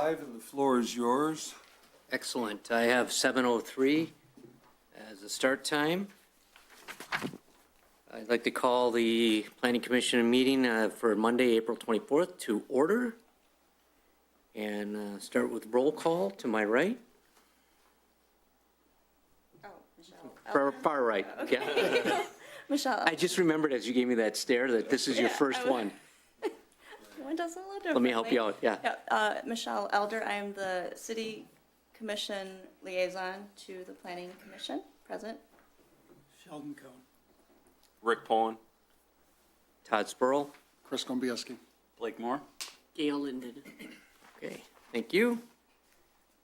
5, and the floor is yours. Excellent. I have 7:03 as a start time. I'd like to call the Planning Commission meeting for Monday, April 24th to order. And start with roll call to my right. Oh, Michelle. Far right, yeah. Michelle. I just remembered as you gave me that stare that this is your first one. One does a little differently. Let me help you out, yeah. Michelle Elder, I am the City Commission liaison to the Planning Commission, present. Sheldon Cohn. Rick Pullen. Todd Spurl. Chris Gombieski. Blake Moore. Gail Linden. Okay, thank you.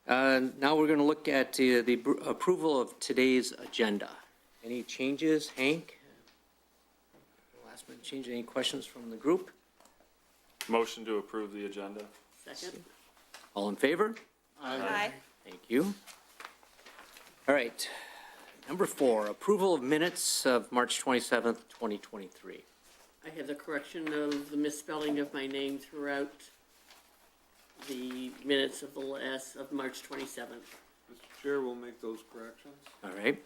Now we're going to look at the approval of today's agenda. Any changes, Hank? Last minute change, any questions from the group? Motion to approve the agenda. Second. All in favor? Aye. Thank you. All right, number 4, approval of minutes of March 27th, 2023. I have the correction of the misspelling of my name throughout the minutes of March 27th. Mr. Chair, we'll make those corrections. All right,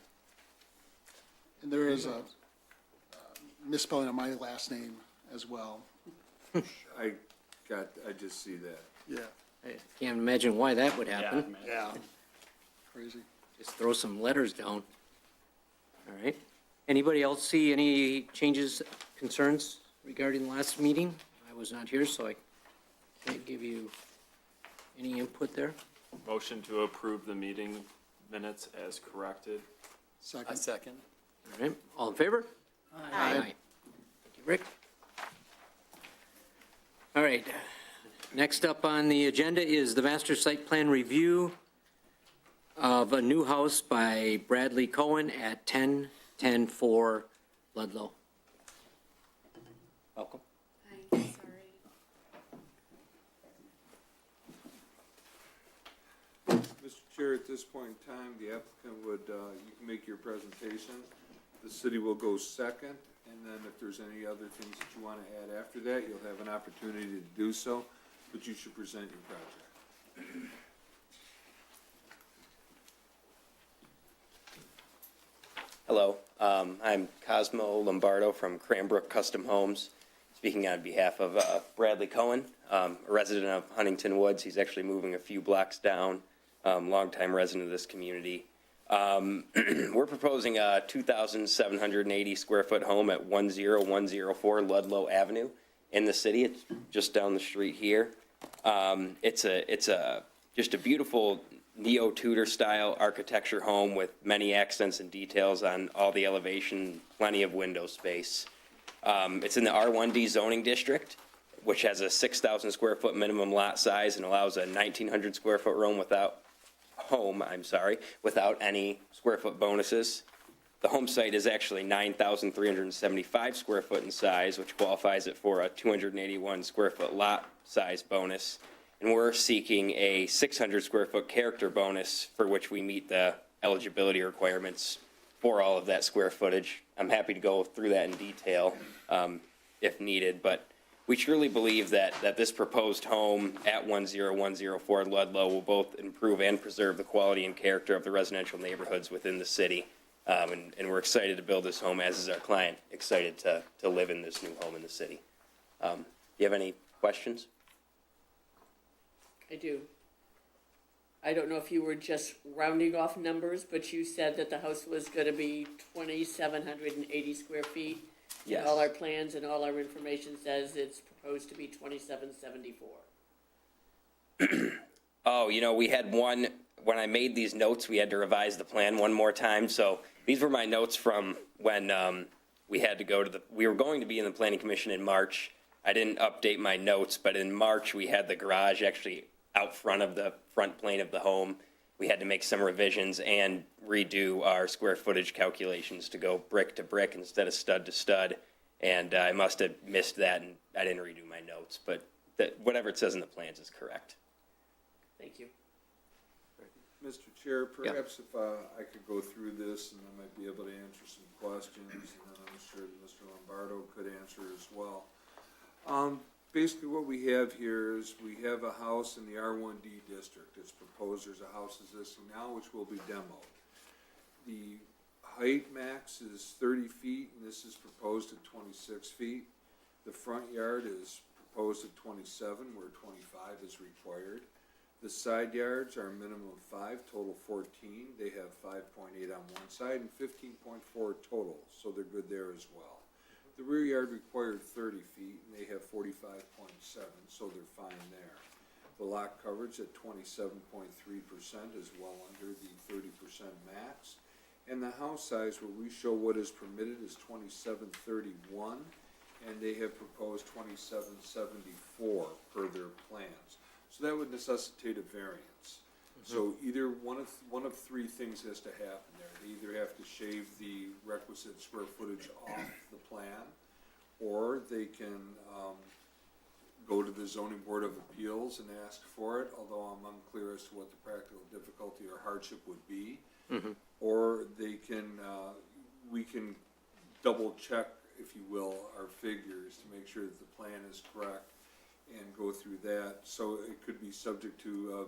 And there is a misspelling of my last name as well. I just see that. Yeah, I can't imagine why that would happen. yeah. Crazy. Just throw some letters down. All right. Anybody else see any changes, concerns regarding the last meeting? I was not here, so I can't give you any input there. Motion to approve the meeting minutes as corrected. Second. Second. All right, all in favor? Aye. Thank you, Rick. All right, next up on the agenda is the master site plan review of a new house by Bradley Cohen at 10-10-4 Ludlow. Welcome. Hi, sorry. Mr. Chair, at this point in time, the applicant would, you can make your presentation. The city will go second, and then if there's any other things that you want to add after that, you'll have an opportunity to do so, but you should present your project. Hello, I'm Cosmo Lombardo from Cranbrook Custom Homes, speaking on behalf of Bradley Cohen, a resident of Huntington Woods. He's actually moving a few blocks down, longtime resident of this community. We're proposing a 2,780 square foot home at 10104 Ludlow Avenue in the city. It's just down the street here. It's just a beautiful neo-Tudor style architecture home with many accents and details on all the elevation, plenty of window space. It's in the R1D zoning district, which has a 6,000 square foot minimum lot size and allows a 1,900 square foot home without any square foot bonuses. The home site is actually 9,375 square foot in size, which qualifies it for a 281 square foot lot size bonus. And we're seeking a 600 square foot character bonus for which we meet the eligibility requirements for all of that square footage. I'm happy to go through that in detail if needed, but we truly believe that this proposed home at 10104 Ludlow will both improve and preserve the quality and character of the residential neighborhoods within the city. And we're excited to build this home, as is our client, excited to live in this new home in the city. Do you have any questions? I do. I don't know if you were just rounding off numbers, but you said that the house was going to be 2,780 square feet. Yes. And all our plans and all our information says it's proposed to be 2,774. Oh, we had one, when I made these notes, we had to revise the plan one more time. So these were my notes from when we were going to be in the Planning Commission in March. I didn't update my notes, but in March we had the garage actually out front of the front plane of the home. We had to make some revisions and redo our square footage calculations to go brick to brick instead of stud to stud. And I must have missed that, and I didn't redo my notes. But whatever it says in the plans is correct. Thank you. Mr. Chair, perhaps if I could go through this, and I might be able to answer some questions, and then I'm sure that Mr. Lombardo could answer as well. basically what we have here is we have a house in the R1D district. It's proposed, there's a house existing now which will be demoed. The height max is 30 feet, and this is proposed at 26 feet. The front yard is proposed at 27, where 25 is required. The side yards are a minimum of 5, total 14. They have 5.8 on one side and 15.4 total, so they're good there as well. The rear yard required 30 feet, and they have 45.7, so they're fine there. The lot coverage at 27.3% is well under the 30% max. And the house size where we show what is permitted is 2731, and they have proposed 2774 per their plans. So that would necessitate a variance. So either one of three things has to happen there. They either have to shave the requisite square footage off the plan, or they can go to the zoning board of appeals and ask for it, although I'm unclear as to what the practical difficulty or hardship would be. Or they can, we can double check, if you will, our figures to make sure that the plan is correct and go through that. So it could be subject to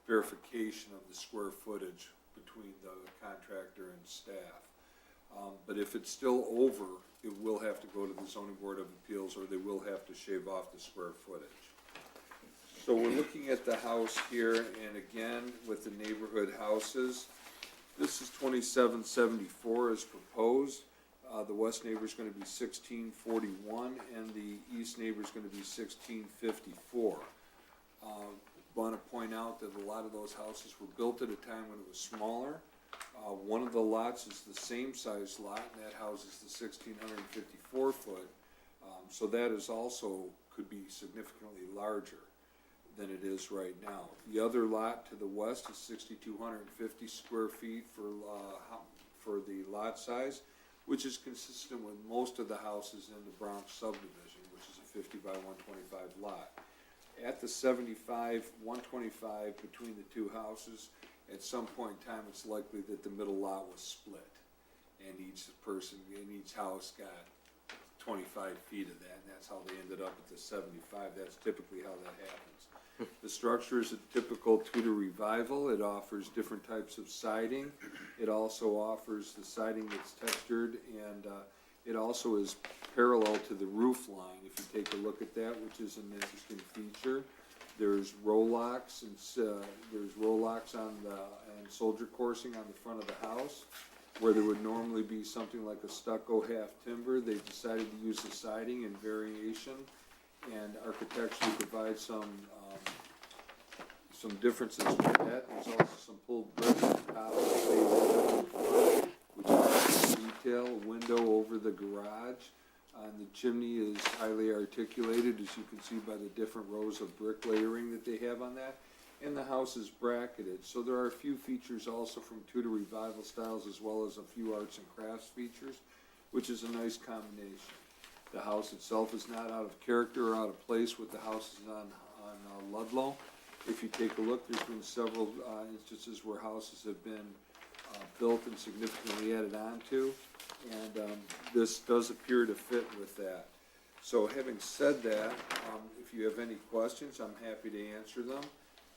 verification of the square footage between the contractor and staff. But if it's still over, it will have to go to the zoning board of appeals, or they will have to shave off the square footage. So we're looking at the house here, and again, with the neighborhood houses, this is 2774 as proposed. The west neighbor is going to be 1641, and the east neighbor is going to be 1654. Want to point out that a lot of those houses were built at a time when it was smaller. One of the lots is the same size lot, and that houses the 1,654 foot. So that is also, could be significantly larger than it is right now. The other lot to the west is 6,250 square feet for the lot size, which is consistent with most of the houses in the Bronx subdivision, which is a 50 by 125 lot. At the 75, 125 between the two houses, at some point in time, it's likely that the middle lot was split, and each person in each house got 25 feet of that, and that's how they ended up at the 75. That's typically how that happens. The structure is a typical Tudor revival. It offers different types of siding. It also offers the siding that's textured, and it also is parallel to the roof line. If you take a look at that, which is an interesting feature, there's roll locks and and soldier coursing on the front of the house, where there would normally be something like a stucco half timber. They decided to use the siding in variation, and architecturally provide some differences with that. There's also some pulled brick on top of the front, which is detail, a window over the garage. And the chimney is highly articulated, as you can see by the different rows of brick layering that they have on that. And the house is bracketed. So there are a few features also from Tudor Revival styles, as well as a few arts and crafts features, which is a nice combination. The house itself is not out of character or out of place with the houses on Ludlow. If you take a look, there's been several instances where houses have been built and significantly added on to, and this does appear to fit with that. So having said that, if you have any questions, I'm happy to answer them.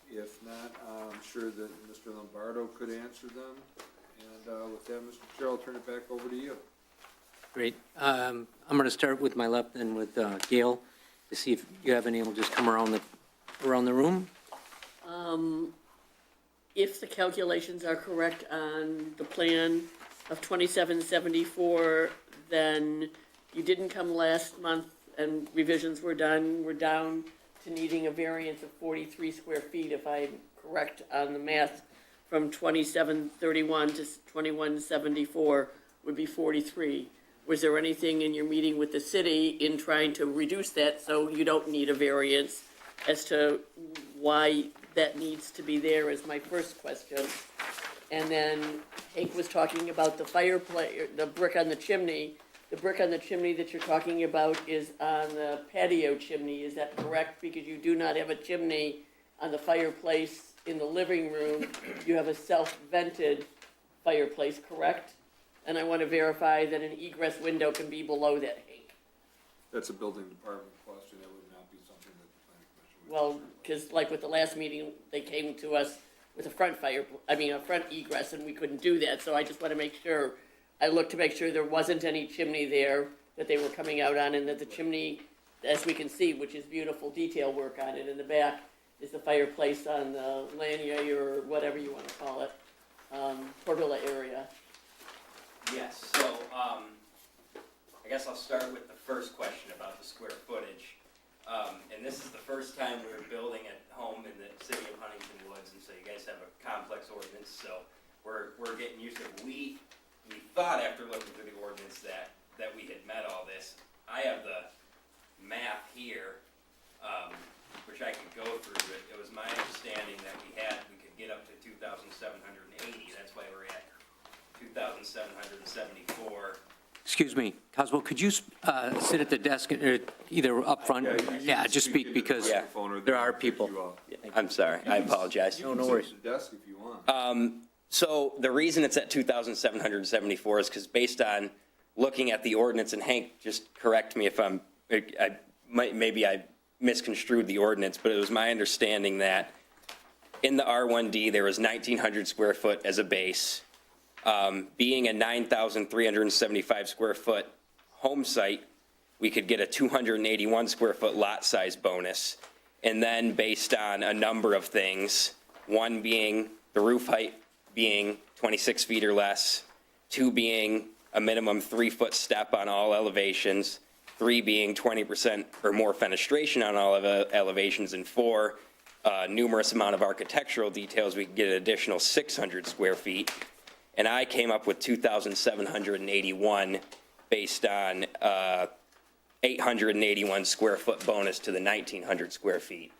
If not, I'm sure that Mr. Lombardo could answer them. And with that, Mr. Chair, I'll turn it back over to you. Great. I'm going to start with my left and with Gail to see if you have any. We'll just come around the room. If the calculations are correct on the plan of 2774, then you didn't come last month and revisions were done. We're down to needing a variance of 43 square feet, if I'm correct on the math, from 2731 to 2174 would be 43. Was there anything in your meeting with the city in trying to reduce that so you don't need a variance as to why that needs to be there is my first question. And then Hank was talking about the fireplace, the brick on the chimney. The brick on the chimney that you're talking about is on the patio chimney, is that correct? Because you do not have a chimney on the fireplace in the living room. You have a self-vented fireplace, correct? And I want to verify that an egress window can be below that, Hank. that's a building department question, that would not be something that the planning commission would. Well, because like with the last meeting, they came to us with a front a front egress, and we couldn't do that, so I just want to make sure, I looked to make sure there wasn't any chimney there that they were coming out on, and that the chimney, as we can see, which is beautiful detail work on it in the back, is the fireplace on the lanyard, or whatever you want to call it, portula area. Yes, so, I guess I'll start with the first question about the square footage. And this is the first time we're building a home in the city of Huntington Woods, and so you guys have a complex ordinance, so we're getting used to it. We thought after looking through the ordinance that we had met all this. I have the map here, which I could go through, but it was my understanding that we could get up to 2,780, that's why we're at 2,774. Excuse me, Cosmo, could you sit at the desk, either up front? Yeah, just speak, because Yeah. there are people. I'm sorry, I apologize. No worries. Sit at the desk if you want. So the reason it's at 2,774 is because based on looking at the ordinance, and Hank, just correct me if maybe I misconstrued the ordinance, but it was my understanding that in the R1D, there was 1,900 square foot as a base. Being a 9,375 square foot home site, we could get a 281 square foot lot size bonus. And then based on a number of things, one being the roof height being 26 feet or less, two being a minimum 3-foot step on all elevations, three being 20% or more fenestration on all of elevations, and four, numerous amount of architectural details, we could get an additional 600 square feet. And I came up with 2,781 based on 881 square foot bonus to the 1,900 square feet.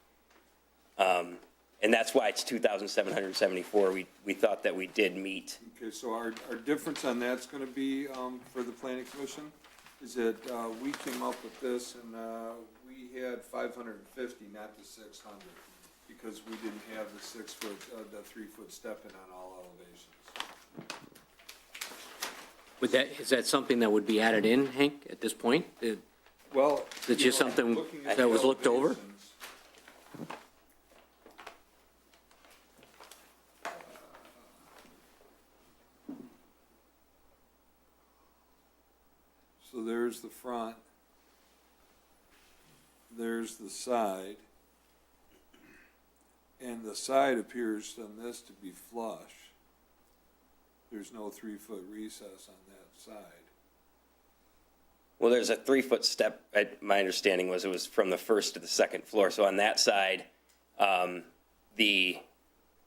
And that's why it's 2,774. We thought that we did meet. Okay, so our difference on that's gonna be, for the planning commission, is that, we came up with this and, we had 550, not the 600, because we didn't have the 6-foot, the 3-foot step in on all elevations. Is that something that would be added in, Hank, at this point? Well. It's just something looking at that the was looked over? elevations, So there's the front, there's the side, and the side appears on this to be flush. There's no 3-foot recess on that side. Well, there's a 3-foot step. My understanding was it was from the first to the second floor. So on that side, the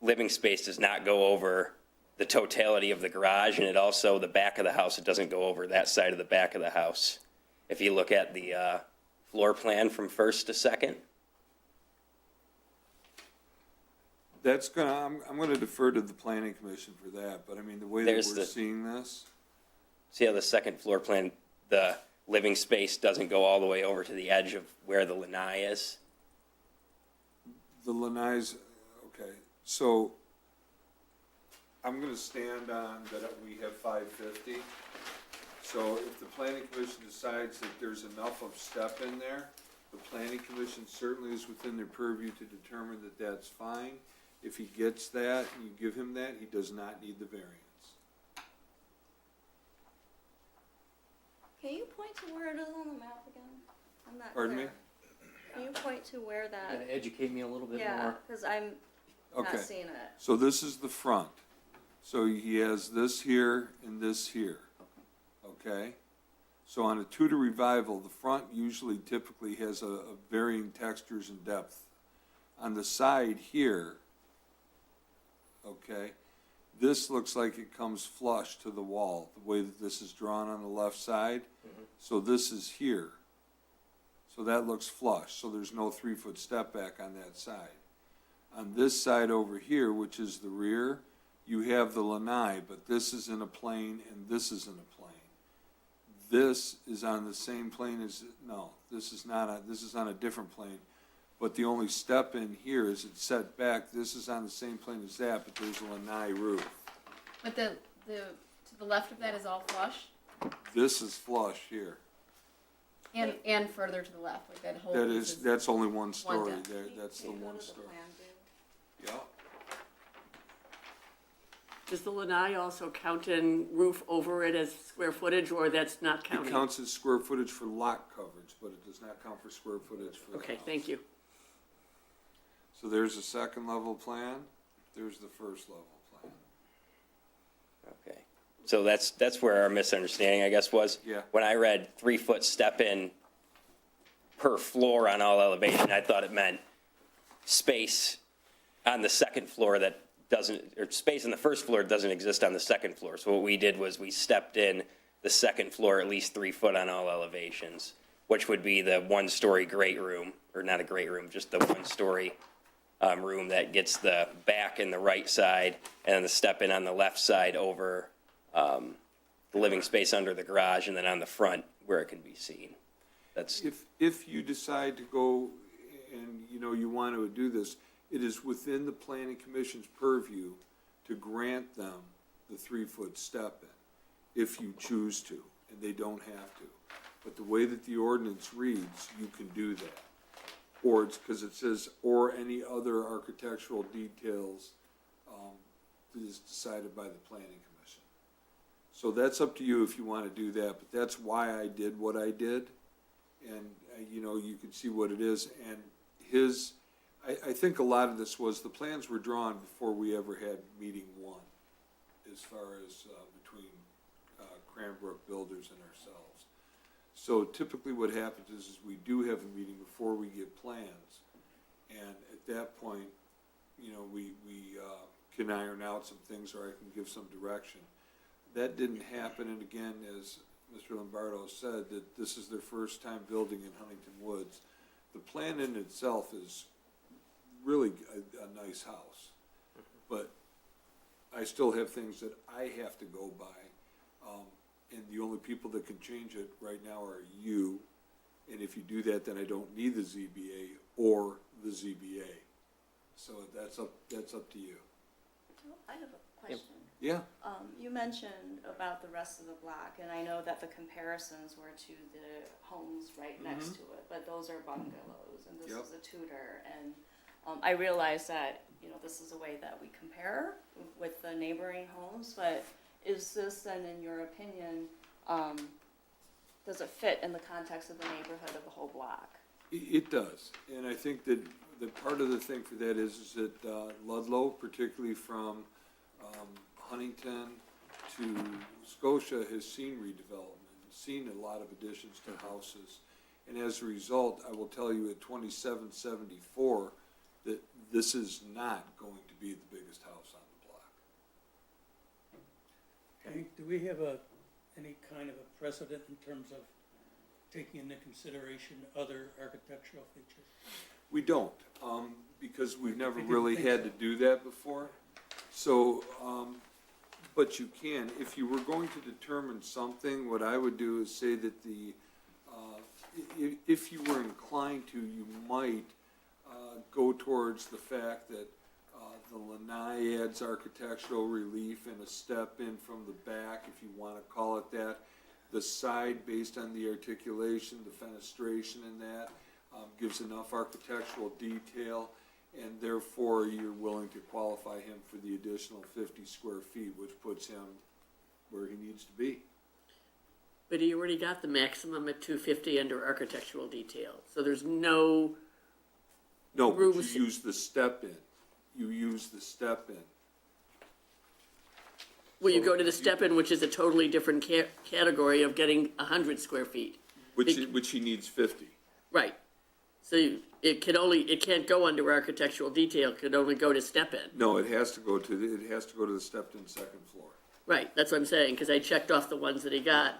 living space does not go over the totality of the garage, and it also, the back of the house, it doesn't go over that side of the back of the house. If you look at the floor plan from first to second. That's gonna, I'm gonna defer to the planning commission for that, but I mean, the way that There's we're the- seeing this, See how the second floor plan, the living space doesn't go all the way over to the edge of where the lanai is? the lanai's, okay, so I'm gonna stand on that we have 550. So if the planning commission decides that there's enough of step in there, the planning commission certainly is within their purview to determine that that's fine. If he gets that, and you give him that, he does not need the variance. Can you point to where it is on the map again? I'm not Pardon me? clear. Can you point to where that, Educate me a little bit yeah, more. because I'm not Okay, seeing it. so this is the front. So he has this here and this here, okay? So on a Tudor revival, the front usually typically has a varying textures and depth. On the side here, okay, this looks like it comes flush to the wall, the way that this is drawn on the left side. So this is here. So that looks flush, so there's no 3-foot step back on that side. On this side over here, which is the rear, you have the lanai, but this is in a plane and this is in a plane. This is on the same plane as, no, this is not, this is on a different plane. But the only step in here is it's set back, this is on the same plane as that, but there's a lanai roof. But the to the left of that is all flush? This is flush here. And further to the left, like that whole. That piece is, that's only one One story deck. there, that's the Can you go one to the story. plan view? Yeah, Does the lanai also count in roof over it as square footage, or that's not it counting? counts as square footage for lot coverage, but it does not count for square footage for the Okay, house. thank you. So there's a second level plan, there's the first level plan. Okay. So that's where our misunderstanding, I guess, was. Yeah. When I read 3-foot step in per floor on all elevation, I thought it meant space on the second floor that doesn't, or space on the first floor doesn't exist on the second floor. So what we did was we stepped in the second floor at least 3 foot on all elevations, which would be the 1-story great room, or not a great room, just the 1-story room that gets the back and the right side, and then the step in on the left side over the living space under the garage, and then on the front where it can be seen. That's, If you decide to go and, you want to do this, it is within the planning commission's purview to grant them the 3-foot step in, if you choose to, and they don't have to. But the way that the ordinance reads, you can do that. Or it's, because it says, or any other architectural details, that is decided by the planning commission. So that's up to you if you want to do that, but that's why I did what I did. And, you can see what it is, and I think a lot of this was, the plans were drawn before we ever had meeting one, as far as, between, Cranbrook Builders and ourselves. So typically what happens is we do have a meeting before we get plans, and at that point, we can iron out some things, or I can give some direction. That didn't happen, and again, as Mr. Lombardo said, that this is their first time building in Huntington Woods. The plan in itself is really a nice house, but I still have things that I have to go by. And the only people that can change it right now are you, and if you do that, then I don't need the ZBA or the ZBA. So that's up to you. I have a question. Yeah, You mentioned about the rest of the block, and I know that the comparisons were to the homes right next to it, but those are bungalows, and this Yep. is a Tudor, and I realize that, this is a way that we compare with the neighboring homes, but is this then, in your opinion, does it fit in the context of the neighborhood of the whole block? it does, and I think that the part of the thing for that is that Ludlow, particularly from Huntington to Scotia, has seen redevelopment, seen a lot of additions to houses. And as a result, I will tell you at 2774, that this is not going to be the biggest house on the block. Okay, do we have any kind of a precedent in terms of taking into consideration other architectural features? We don't, because we've never I didn't really think had so. to do that before. So, but you can, if you were going to determine something, what I would do is say that if you were inclined to, you might go towards the fact that the lanai adds architectural relief and a step in from the back, if you want to call it that. The side, based on the articulation, the fenestration in that, gives enough architectural detail, and therefore you're willing to qualify him for the additional 50 square feet, which puts him where he needs to be. But he already got the maximum at 250 under architectural detail, so there's no, No, but Rooms- you use the step in. You use the step in. well, you go to the step-in, which is a totally different category of getting 100 square feet. Which he needs 50. Right. So it can't go under architectural detail, it can only go to step-in. No, it has to go to the stepped-in second floor. Right, that's what I'm saying, because I checked off the ones that he got.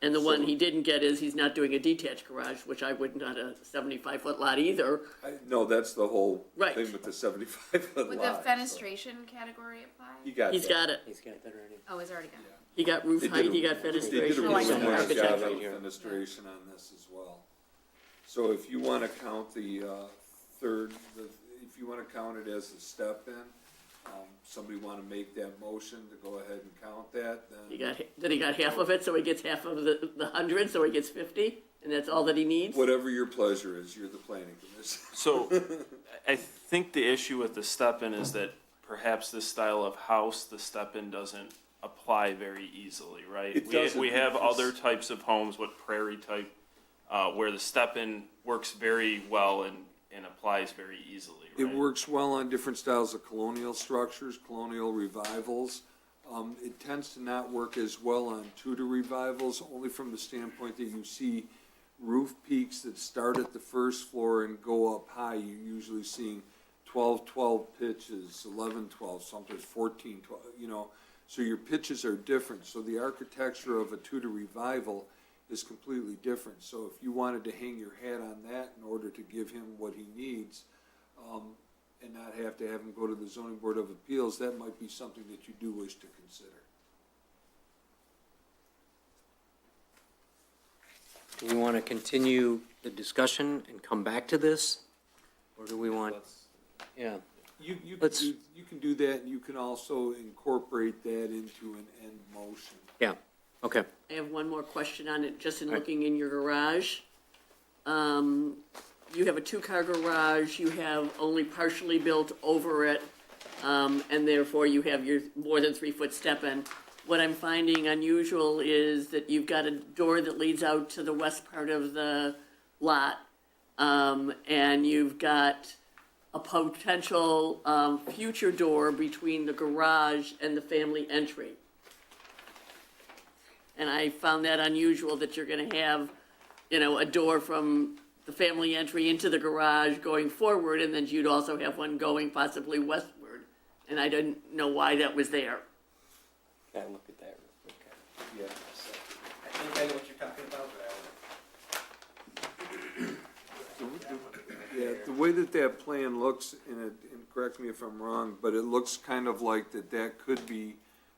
And the one he didn't get is he's not doing a detached garage, which I wouldn't on a 75-foot lot either. No, that's the whole Right. thing with the 75-foot Would lot. the fenestration category apply? He got He's that. got it. He's got that already. Oh, he's already got it. He got roof They did height, he a- got They did a fenestration, really he got nice job architecture. on fenestration on this as well. So if you want to count the if you want to count it as a step-in, somebody want to make that motion to go ahead and count that, then. Then he got half of it, so he gets half of the 100, so he gets 50? And that's all that he needs? Whatever your pleasure is, you're the planning commission. So I think the issue with the step-in is that perhaps this style of house, the step-in doesn't apply very easily, right? It doesn't, We have because- other types of homes, what prairie type, where the step-in works very well and applies very easily, It right? works well on different styles of colonial structures, colonial revivals. It tends to not work as well on Tudor revivals, only from the standpoint that you see roof peaks that start at the first floor and go up high. You're usually seeing 12-12 pitches, 11-12, sometimes 14-12, you know. So your pitches are different. So the architecture of a Tudor revival is completely different. So if you wanted to hang your hat on that in order to give him what he needs, and not have to have him go to the zoning board of appeals, that might be something that you do wish to consider. Do we want to continue the discussion and come back to this? Or do we want, yeah, You can Let's- you can do that, and you can also incorporate that into an end motion. yeah, okay. I have one more question on it, just in All right. looking in your garage. You have a two-car garage, you have only partially built over it, and therefore you have your more than 3-foot step-in. What I'm finding unusual is that you've got a door that leads out to the west part of the lot, and you've got a potential, future door between the garage and the family entry. And I found that unusual that you're gonna have, you know, a door from the family entry into the garage going forward, and then you'd also have one going possibly westward. And I didn't know why that was there. Can I look at that real quick? Yeah. I think I know what you're talking about, but Yeah, the way that that plan looks, and correct me if I'm wrong, but it looks kind of like that could be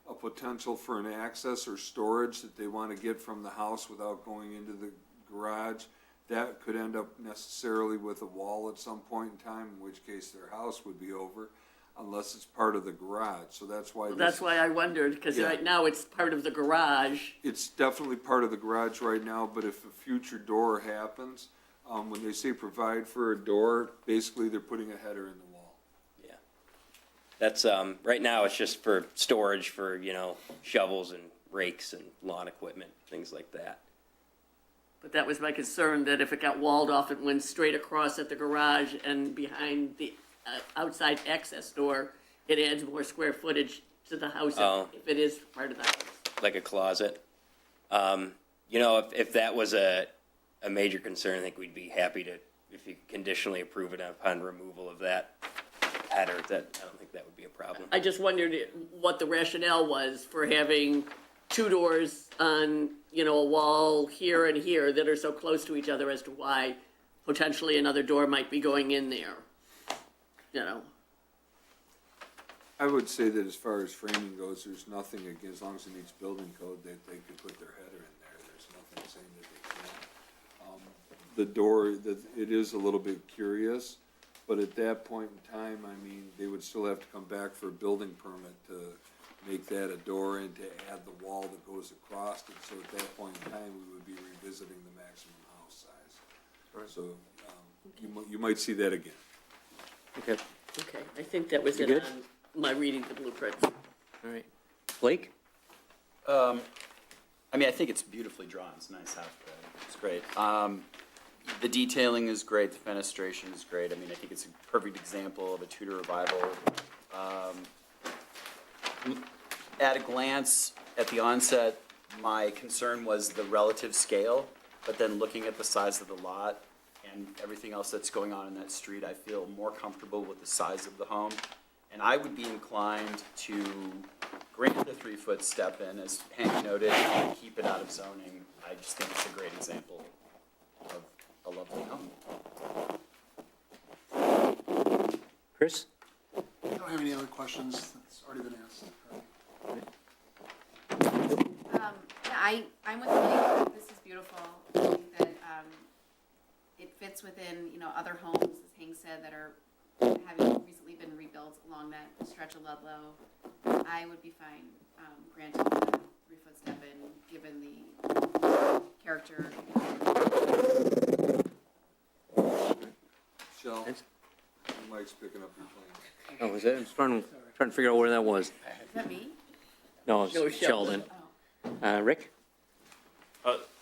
a potential for an access or storage that they want to get from the house without going into the garage. That could end up necessarily with a wall at some point in time, in which case their house would be over, unless it's part of the garage. So that's why. That's why I wondered, because Yeah. right now it's part of the garage. It's definitely part of the garage right now, but if a future door happens, when they say provide for a door, basically they're putting a header in the wall. Yeah. That's, right now it's just for storage for, you know, shovels and rakes and lawn equipment, things like that. But that was my concern, that if it got walled off, it went straight across at the garage and behind the outside access door, it adds more square footage to the house Oh. if it is part of the house. Like a closet. You know, if that was a major concern, I think we'd be happy to, if you conditionally approve it upon removal of that header, I don't think that would be a problem. I just wondered what the rationale was for having two doors on, you know, a wall here and here that are so close to each other as to why potentially another door might be going in there. You know, I would say that as far as framing goes, there's nothing, again, as long as it meets building code, that they could put their header in there. There's nothing saying that they can't. The door, it is a little bit curious, but at that point in time, I mean, they would still have to come back for a building permit to make that a door and to add the wall that goes across it. So at that point in time, we would be revisiting the maximum house size. So, you might see that again. Okay, okay, I think that was You it good? on my reading the blueprints. all right. Blake? I mean, I think it's beautifully drawn. It's a nice house, Brad. It's great. The detailing is great. The fenestration is great. I mean, I think it's a perfect example of a Tudor revival. At a glance, at the onset, my concern was the relative scale, but then looking at the size of the lot and everything else that's going on in that street, I feel more comfortable with the size of the home. And I would be inclined to grant the 3-foot step-in, as Hank noted, and keep it out of zoning. I just think it's a great example of a lovely home. Chris? I don't have any other questions. That's already been asked. Yeah, I'm with Blake. This is beautiful. I think that, it fits within, you know, other homes, as Hank said, that are having recently been rebuilt along that stretch of Ludlow. I would be fine, granting the 3-foot step-in, given the character Rick's picking up your plans. Oh, was that, I'm trying to figure out where that was. Is that me? No, No, it's Sheldon. Sheldon. Rick?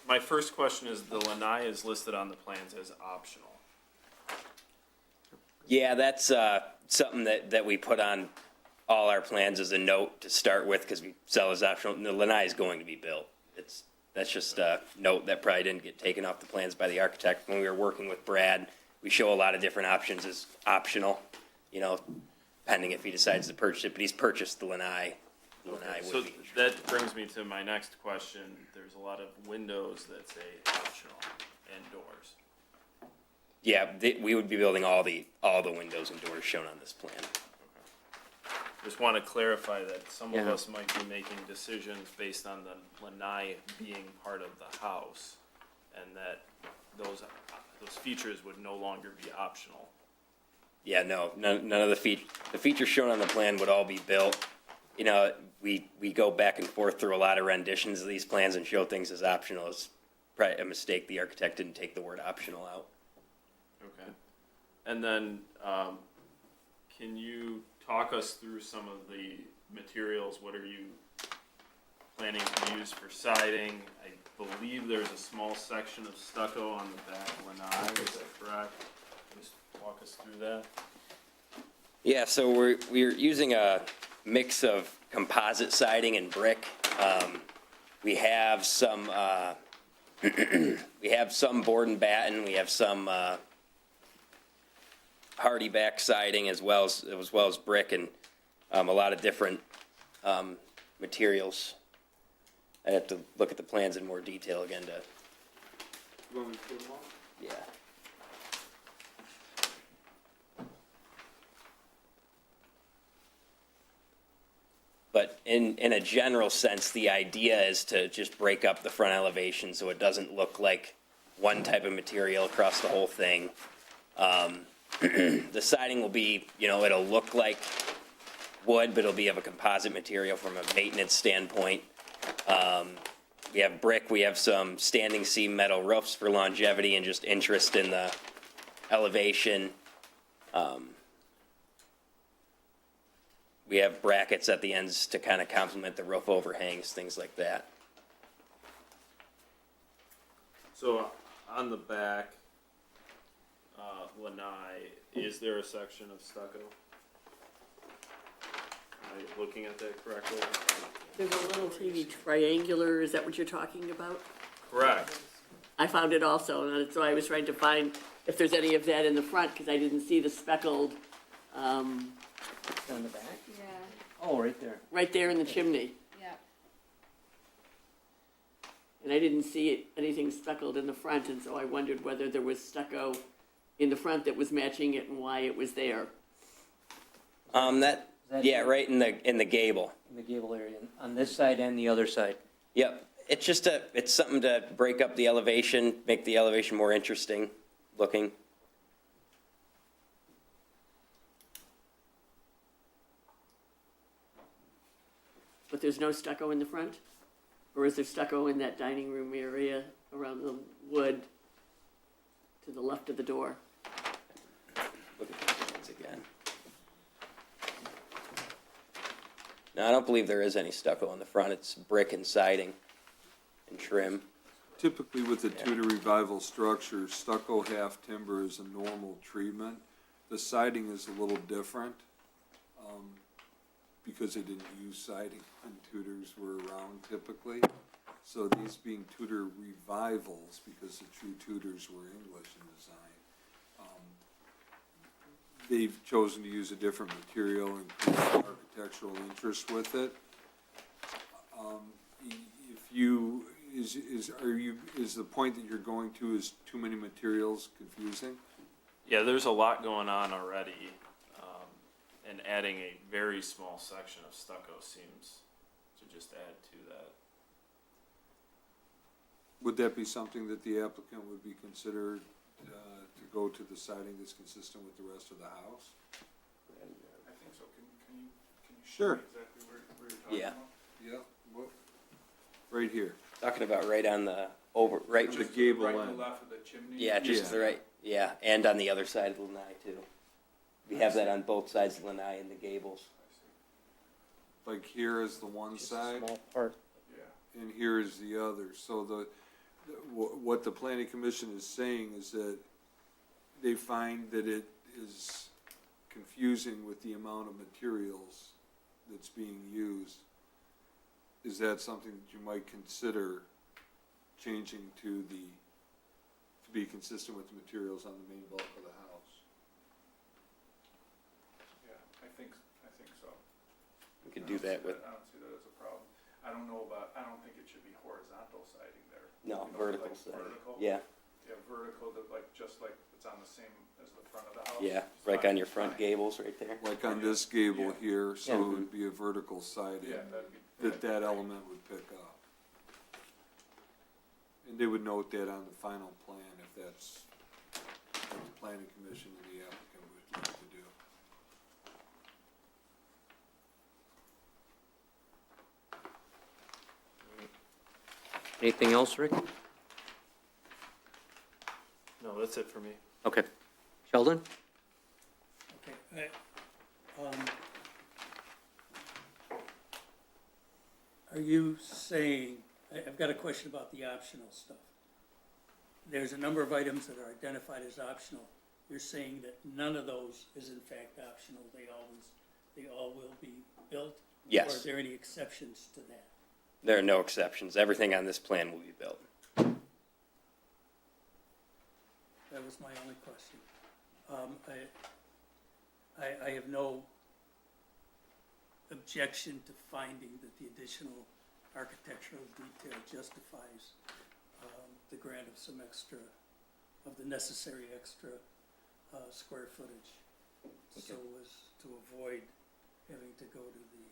My first question is, the lanai is listed on the plans as optional. Yeah, that's something that we put on all our plans as a note to start with, because we sell as optional. And the lanai is going to be built. That's just a note that probably didn't get taken off the plans by the architect. When we were working with Brad, we show a lot of different options as optional, you know, pending if he decides to purchase it, but he's purchased the lanai. The lanai So would be. that brings me to my next question. There's a lot of windows that say optional and doors. Yeah, we would be building all the windows and doors shown on this plan. Just want to clarify that some of Yeah. us might be making decisions based on the lanai being part of the house, and that those features would no longer be optional. Yeah, no, none of the features shown on the plan would all be built. You know, we go back and forth through a lot of renditions of these plans and show things as optional. It's probably a mistake. The architect didn't take the word optional out. Okay. And then, can you talk us through some of the materials? What are you planning to use for siding? I believe there's a small section of stucco on the back lanai, is that correct? Just walk us through that. Yeah, so we're using a mix of composite siding and brick. We have some board and batten. We have some hardy back siding as well as brick, and a lot of different materials. I have to look at the plans in more detail again to. You want me to put them all? Yeah. But in a general sense, the idea is to just break up the front elevation so it doesn't look like one type of material across the whole thing. The siding will be, you know, it'll look like wood, but it'll be of a composite material from a maintenance standpoint. We have brick, we have some standing seam metal roofs for longevity and just interest in the elevation. We have brackets at the ends to kind of complement the roof overhangs, things like that. So on the back, lanai, is there a section of stucco? Am I looking at that correctly? There's a little teeny triangular, is that what you're talking about? Correct. I found it also, and so I was trying to find if there's any of that in the front, because I didn't see the speckled, On the back? Yeah, Oh, right there. right there in the chimney. yeah. And I didn't see anything speckled in the front, and so I wondered whether there was stucco in the front that was matching it and why it was there. Yeah, right in the gable. In the gable area, on this side and the other side. Yep, it's just it's something to break up the elevation, make the elevation more interesting looking. But there's no stucco in the front? Or is there stucco in that dining room area around the wood to the left of the door? Look at the plans again. No, I don't believe there is any stucco in the front. It's brick and siding and trim. Typically with the Tudor revival structure, stucco half timber is a normal treatment. The siding is a little different, because they didn't use siding when Tudors were around typically. So these being Tudor revivals, because the true Tudors were English in design, they've chosen to use a different material and create architectural interest with it. Is the point that you're going to is too many materials confusing? Yeah, there's a lot going on already, and adding a very small section of stucco seems to just add to that. Would that be something that the applicant would be considered to go to the siding that's consistent with the rest of the house? I think so. Can you Sure. exactly where you're talking Yeah. about? Yeah, well, right here. Talking about right on the The Just gable right to end. the left of the chimney? Yeah, just Yeah. the right, yeah, and on the other side of the lanai too. We have that on both sides of Lanai and the gables. Like here is the one Just a side, small part. Yeah. and here is the other. So what the planning commission is saying is that they find that it is confusing with the amount of materials that's being used. Is that something that you might consider changing to be consistent with the materials on the main bulk of the house? Yeah, I think so. We could do that with, I don't see that as a problem. I don't think it should be horizontal siding there. no, You know, vertical like siding. vertical? Yeah, Yeah, vertical, that just like it's on the same as the front of the house. yeah, It's right fine, on your front fine. gables right there. Like on this gable Yeah. here, so Yeah. it would be a vertical siding. Yeah, that'd be. that element would pick up. And they would note that on the final plan if that's what the planning commission and the applicant would like to do. Anything else, Rick? No, that's it for me. Okay. Sheldon? Okay, are you saying, I've got a question about the optional stuff. There's a number of items that are identified as optional. You're saying that none of those is in fact optional, they all will be built? Or Yes. are there any exceptions to that? There are no exceptions. Everything on this plan will be built. That was my only question. I have no objection to finding that the additional architectural detail justifies the grant of some extra, of the necessary extra square footage, so as to avoid having to go to the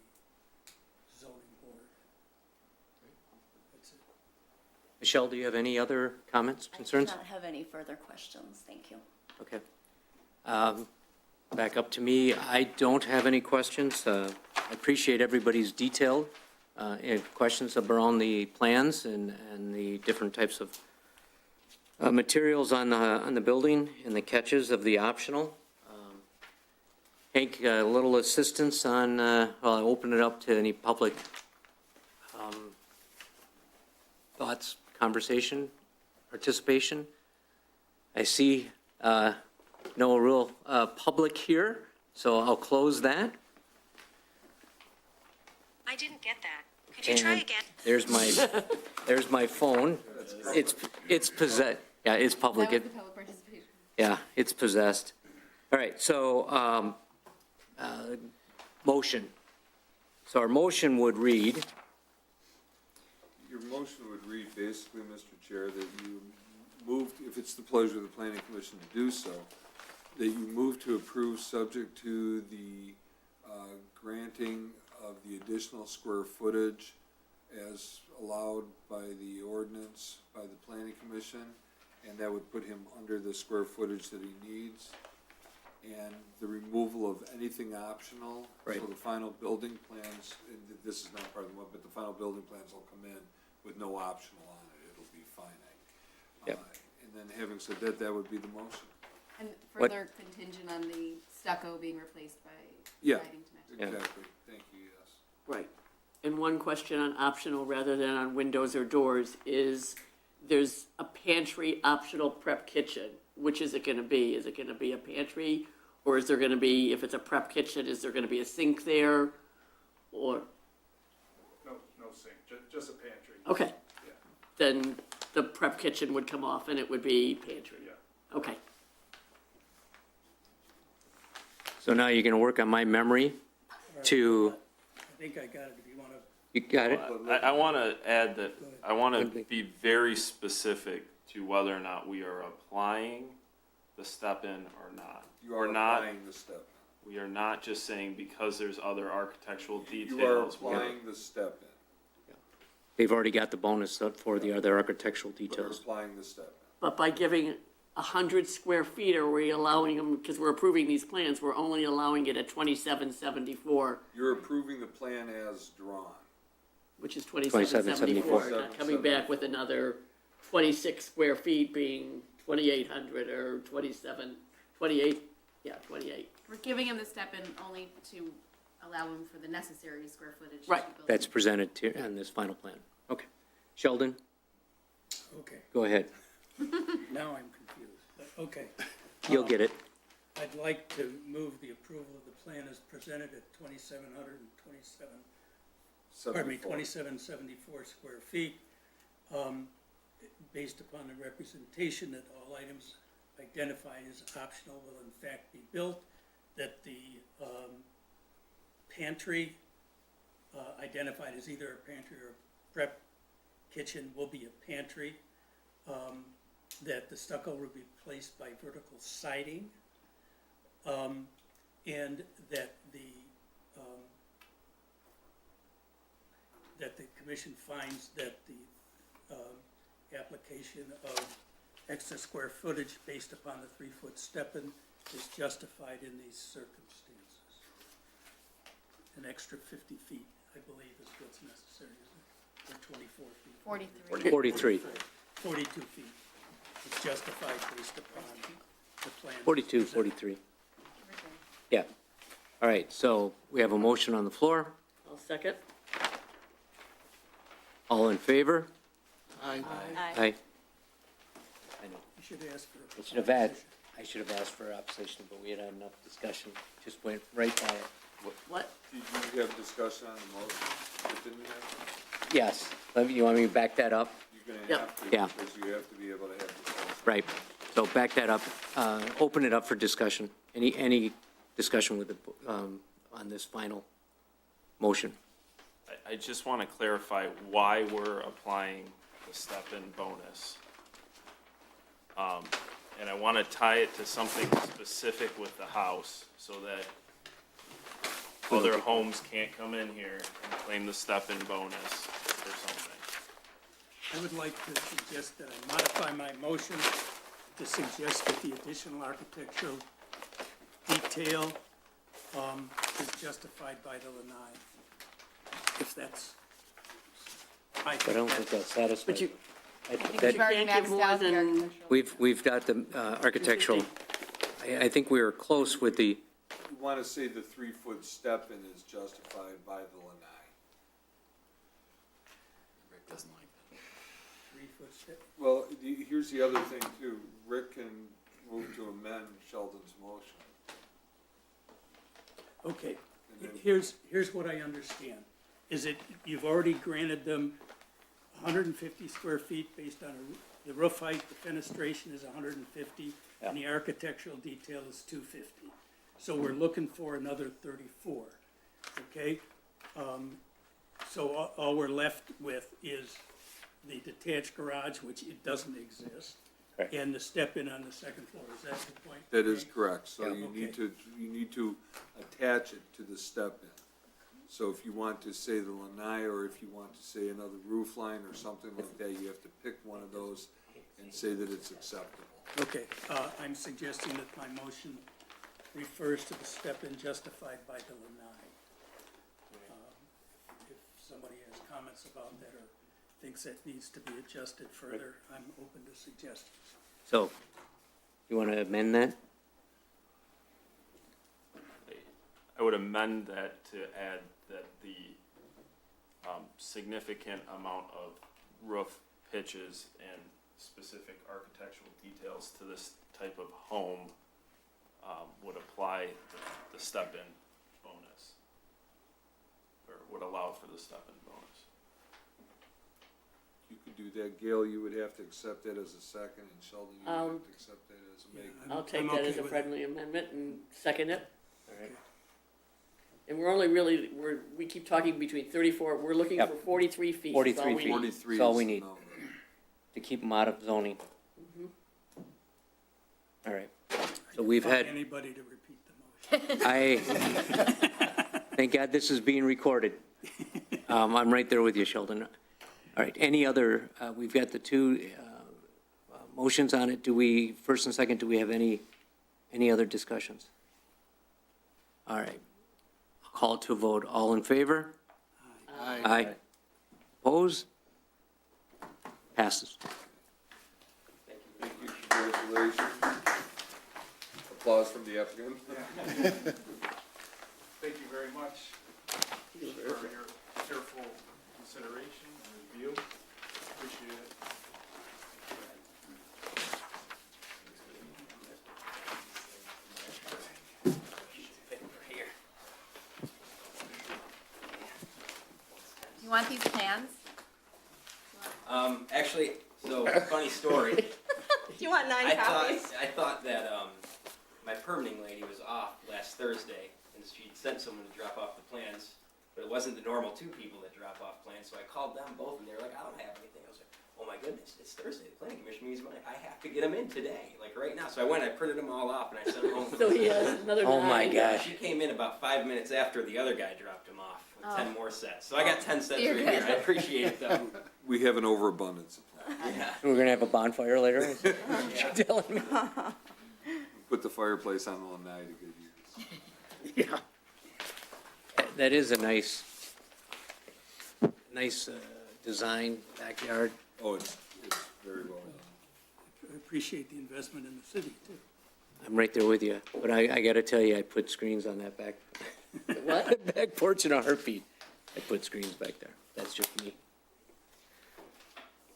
zoning board. That's it. Michelle, do you have any other comments, concerns? I do not have any further questions, thank you. Okay. Back up to me. I don't have any questions. I appreciate everybody's detailed questions around the plans and the different types of materials on the building and the catches of the optional. Hank, a little assistance on, I'll open it up to any public thoughts, conversation, participation. I see no real public here, so I'll close that. I didn't get that. Could you try And again? there's my phone. It's possessed. Yeah, it's public. That was the public participation. Yeah, it's possessed. All right, so, motion. So our motion would read, Your motion would read basically, Mr. Chair, that you moved, if it's the pleasure of the planning commission to do so, that you move to approve subject to the granting of the additional square footage as allowed by the ordinance by the planning commission, and that would put him under the square footage that he needs. And the removal of anything optional. Right. So the final building plans, and this is not part of the one, but the final building plans will come in with no optional on it, it'll be finite. Yep. And then having said that, that would be the motion. And What- further contingent on the stucco being replaced by Yeah. siding tonight. Yeah. Exactly, thank you, yes. Right. And one question on optional rather than on windows or doors is, there's a pantry optional prep kitchen. Which is it gonna be? Is it gonna be a pantry? Or is there gonna be, if it's a prep kitchen, is there gonna be a sink there? Or, No sink, just a pantry. okay, Yeah, then the prep kitchen would come off and it would be pantry. yeah. Okay. so now you're gonna work on my memory to, I think I got it, if you wanna, you got it? I want to add that, I want to be very specific to whether or not we are applying the step-in or not. You We're are not, applying the step. we are not just saying because there's other architectural You are details. we're- applying the step in. They've already got the bonus up for the other architectural You're details. applying the step in. But by giving 100 square feet, are we allowing them, because we're approving these plans, we're only allowing it at 2774, You're approving the plan as drawn. which is 2774, 2774. not coming back with another 26 square feet being 2,800 or 28, yeah, 28. we're giving him the step-in only to allow him for the necessary square footage. to Right. build. That's presented to, on this final plan. Okay. Sheldon, Okay, go ahead. now I'm confused, but okay. You'll get it. I'd like to move the approval of the plan as presented at 2,727, pardon me, 2774 square feet, based upon the representation that all items identified as optional will in fact be built, that the pantry, identified as either a pantry or a prep kitchen will be a pantry, that the stucco will be replaced by vertical siding, and that the commission finds that the application of extra square footage based upon the 3-foot step-in is justified in these circumstances. An extra 50 feet, I believe, is what's necessary, isn't it? Or 24 feet? 43. 43. 42 feet. It's justified based upon the plan. 42, 43. Yeah. All right, so we have a motion on the floor. I'll second. All in favor? Aye. Aye. I know. You should ask for. I should have asked for opposition, but we had had enough discussion. Just went right by it. What? Did you have discussion on the motion? Didn't you have? Yes. You want me to back that up? You're gonna Yep. have to, Yeah. because you have to be able to have discussion. Right. So back that up. Open it up for discussion. Any discussion with the, on this final motion? I just want to clarify why we're applying the step-in bonus. And I want to tie it to something specific with the house so that other homes can't come in here and claim the step-in bonus or something. I would like to suggest that I modify my motion to suggest that the additional architectural detail is justified by the lanai. If that's. But I don't think that's satisfied. But you, I think You've that- already can't give maxed more out the than- architectural. We've got the architectural, I think we were close with the, You wanna say the 3-foot step-in is justified by the lanai. Rick doesn't like that. 3-foot step. Well, here's the other thing too. Rick can move to amend Sheldon's motion. Okay, here's what I understand, is that you've already granted them 150 square feet based on the roof height, the fenestration is 150, and the architectural detail is 250. So we're looking for another 34, okay? So all we're left with is the detached garage, which it doesn't exist, Correct. and the step-in on the second floor, is that the point? That is correct, so Yeah. you Okay. need to attach it to the step-in. So if you want to say the lanai, or if you want to say another roof line or something like that, you have to pick one of those and say that it's acceptable. Okay, I'm suggesting that my motion refers to the step-in justified by the lanai. If somebody has comments about that or thinks that needs to be adjusted further, I'm open to suggestions. so, you want to amend that? I would amend that to add that the significant amount of roof pitches and specific architectural details to this type of home would apply the step-in bonus, or would allow for the step-in bonus. You could do that, Gail, you would have to accept that as a second, and Sheldon, you would have to accept that as a make. I'll take I'm that okay as a with friendly amendment and second it. All right. And we're only really, we keep talking between 34, we're looking Yep. for 43 feet. 43 That's all we feet. need. 43 That's all is we the need. number. To keep them out of zoning. Mm-hmm. All right. So we've had, Anybody to repeat the motion? thank God this is being recorded. I'm right there with you, Sheldon. All right, any other, we've got the two motions on it. Do we, first and second, do we have any other discussions? All right. I'll call it to a vote. All in favor? Aye. Oppose? Passes. Thank you, congratulations. Applause from the applicant. Thank you very much for your careful consideration and review. Appreciate it. You want these plans? Actually, so, funny story. Do you want 9 copies? I thought that, my permitting lady was off last Thursday, and she'd sent someone to drop off the plans, but it wasn't the normal 2 people that drop off plans, so I called them both, and they were like, I don't have anything. I was like, oh my goodness, it's Thursday, the planning commission meeting's Monday, I have to get them in today, like right now. So I went, I printed them all off, and I sent them home. So he has another Oh my 9. gosh. She came in about 5 minutes after the other guy dropped them off, with Oh. 10 more sets. So I got 10 sets You're right good. here, I appreciate it though. We have an overabundance. Yeah. We're gonna have a bonfire later? Is that what you're telling me? Put the fireplace on Lanai to good use. Yeah. That is a nice design backyard. Oh, it's very well done. I appreciate the investment in the city, too. I'm right there with you, but I gotta tell you, I put screens on that back. What? Back porch in a heartbeat. I put screens back there. That's just me.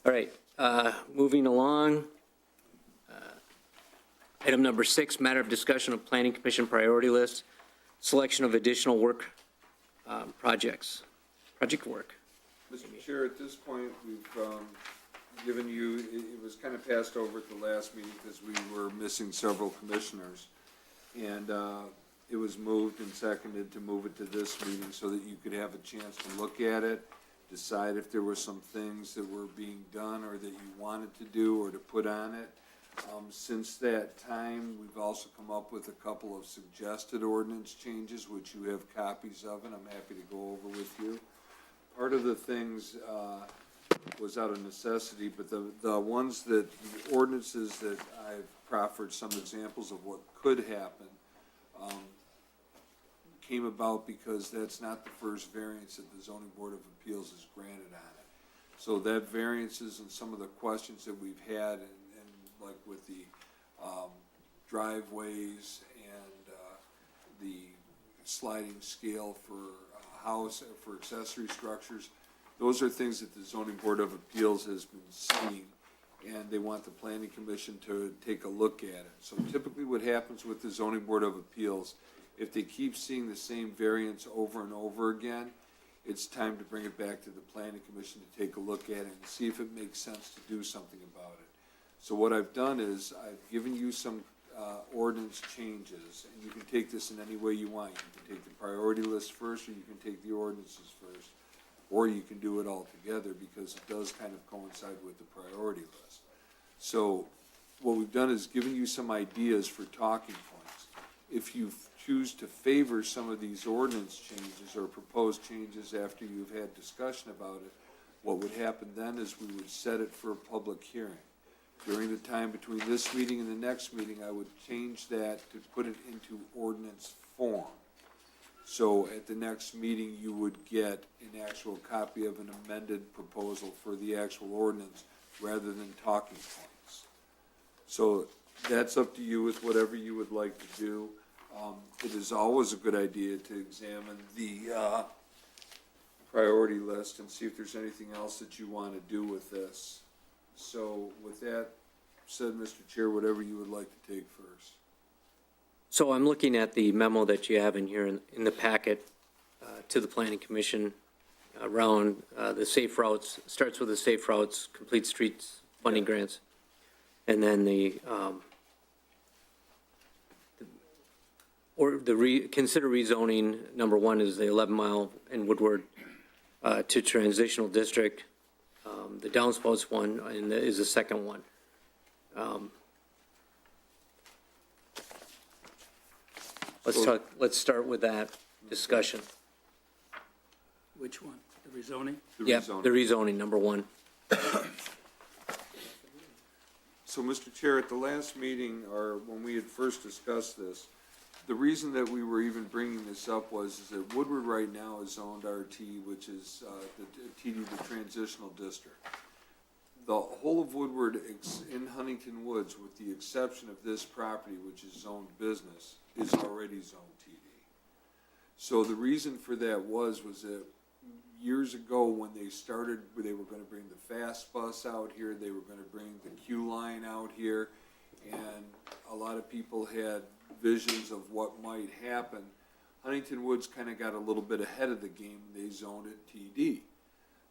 All right, moving along. Item number 6, matter of discussion of planning commission priority list, selection of additional work, project work. Mr. Chair, at this point, we've given you, it was kind of passed over at the last meeting because we were missing several commissioners. And it was moved and seconded to move it to this meeting so that you could have a chance to look at it, decide if there were some things that were being done or that you wanted to do or to put on it. Since that time, we've also come up with a couple of suggested ordinance changes, which you have copies of, and I'm happy to go over with you. Part of the things was out of necessity, but the ones that, the ordinances that I've proffered some examples of what could happen, came about because that's not the first variance that the zoning board of appeals has granted on it. So that variances and some of the questions that we've had, and like with the driveways and the sliding scale for house, for accessory structures, those are things that the zoning board of appeals has been seeing, and they want the planning commission to take a look at it. So typically what happens with the zoning board of appeals, if they keep seeing the same variance over and over again, it's time to bring it back to the planning commission to take a look at it and see if it makes sense to do something about it. So what I've done is I've given you some ordinance changes, and you can take this in any way you want. You can take the priority list first, or you can take the ordinances first, or you can do it all together because it does kind of coincide with the priority list. So what we've done is given you some ideas for talking points. If you choose to favor some of these ordinance changes or proposed changes after you've had discussion about it, what would happen then is we would set it for a public hearing. During the time between this meeting and the next meeting, I would change that to put it into ordinance form. So at the next meeting, you would get an actual copy of an amended proposal for the actual ordinance rather than talking points. So that's up to you with whatever you would like to do. It is always a good idea to examine the priority list and see if there's anything else that you want to do with this. So with that said, Mr. Chair, whatever you would like to take first. So I'm looking at the memo that you have in here in the packet to the planning commission around the safe routes, starts with the safe routes, complete streets, funding grants. And then consider rezoning, number 1 is the 11-mile in Woodward to transitional district. The downspouts one and is the second one. Let's start with that discussion. Which one? The rezoning? Yeah, the rezoning, number 1. So, Mr. Chair, at the last meeting, or when we had first discussed this, the reason that we were even bringing this up was that Woodward right now is zoned RT, which is the TD, the transitional district. the whole of Woodward in Huntington Woods, with the exception of this property, which is zoned business, is already zoned TD. So the reason for that was that years ago, when they started, they were gonna bring the fast bus out here, they were gonna bring the Q line out here, and a lot of people had visions of what might happen. Huntington Woods kinda got a little bit ahead of the game, they zoned it TD.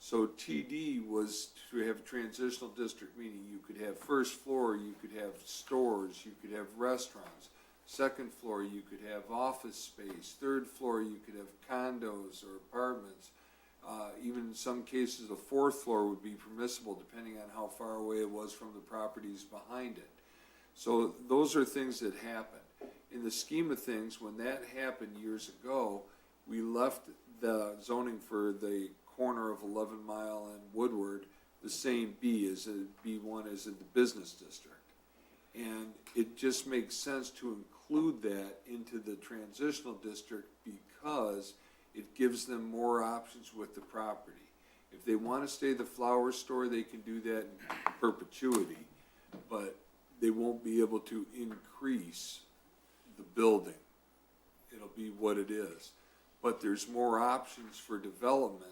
So TD was to have a transitional district, meaning you could have first floor, you could have stores, you could have restaurants. Second floor, you could have office space. Third floor, you could have condos or apartments. Even in some cases, the fourth floor would be permissible depending on how far away it was from the properties behind it. So those are things that happen. In the scheme of things, when that happened years ago, we left the zoning for the corner of 11 Mile and Woodward the same B1 as in the business district. And it just makes sense to include that into the transitional district because it gives them more options with the property. If they want to stay the flower store, they can do that in perpetuity, but they won't be able to increase the building. It'll be what it is. But there's more options for development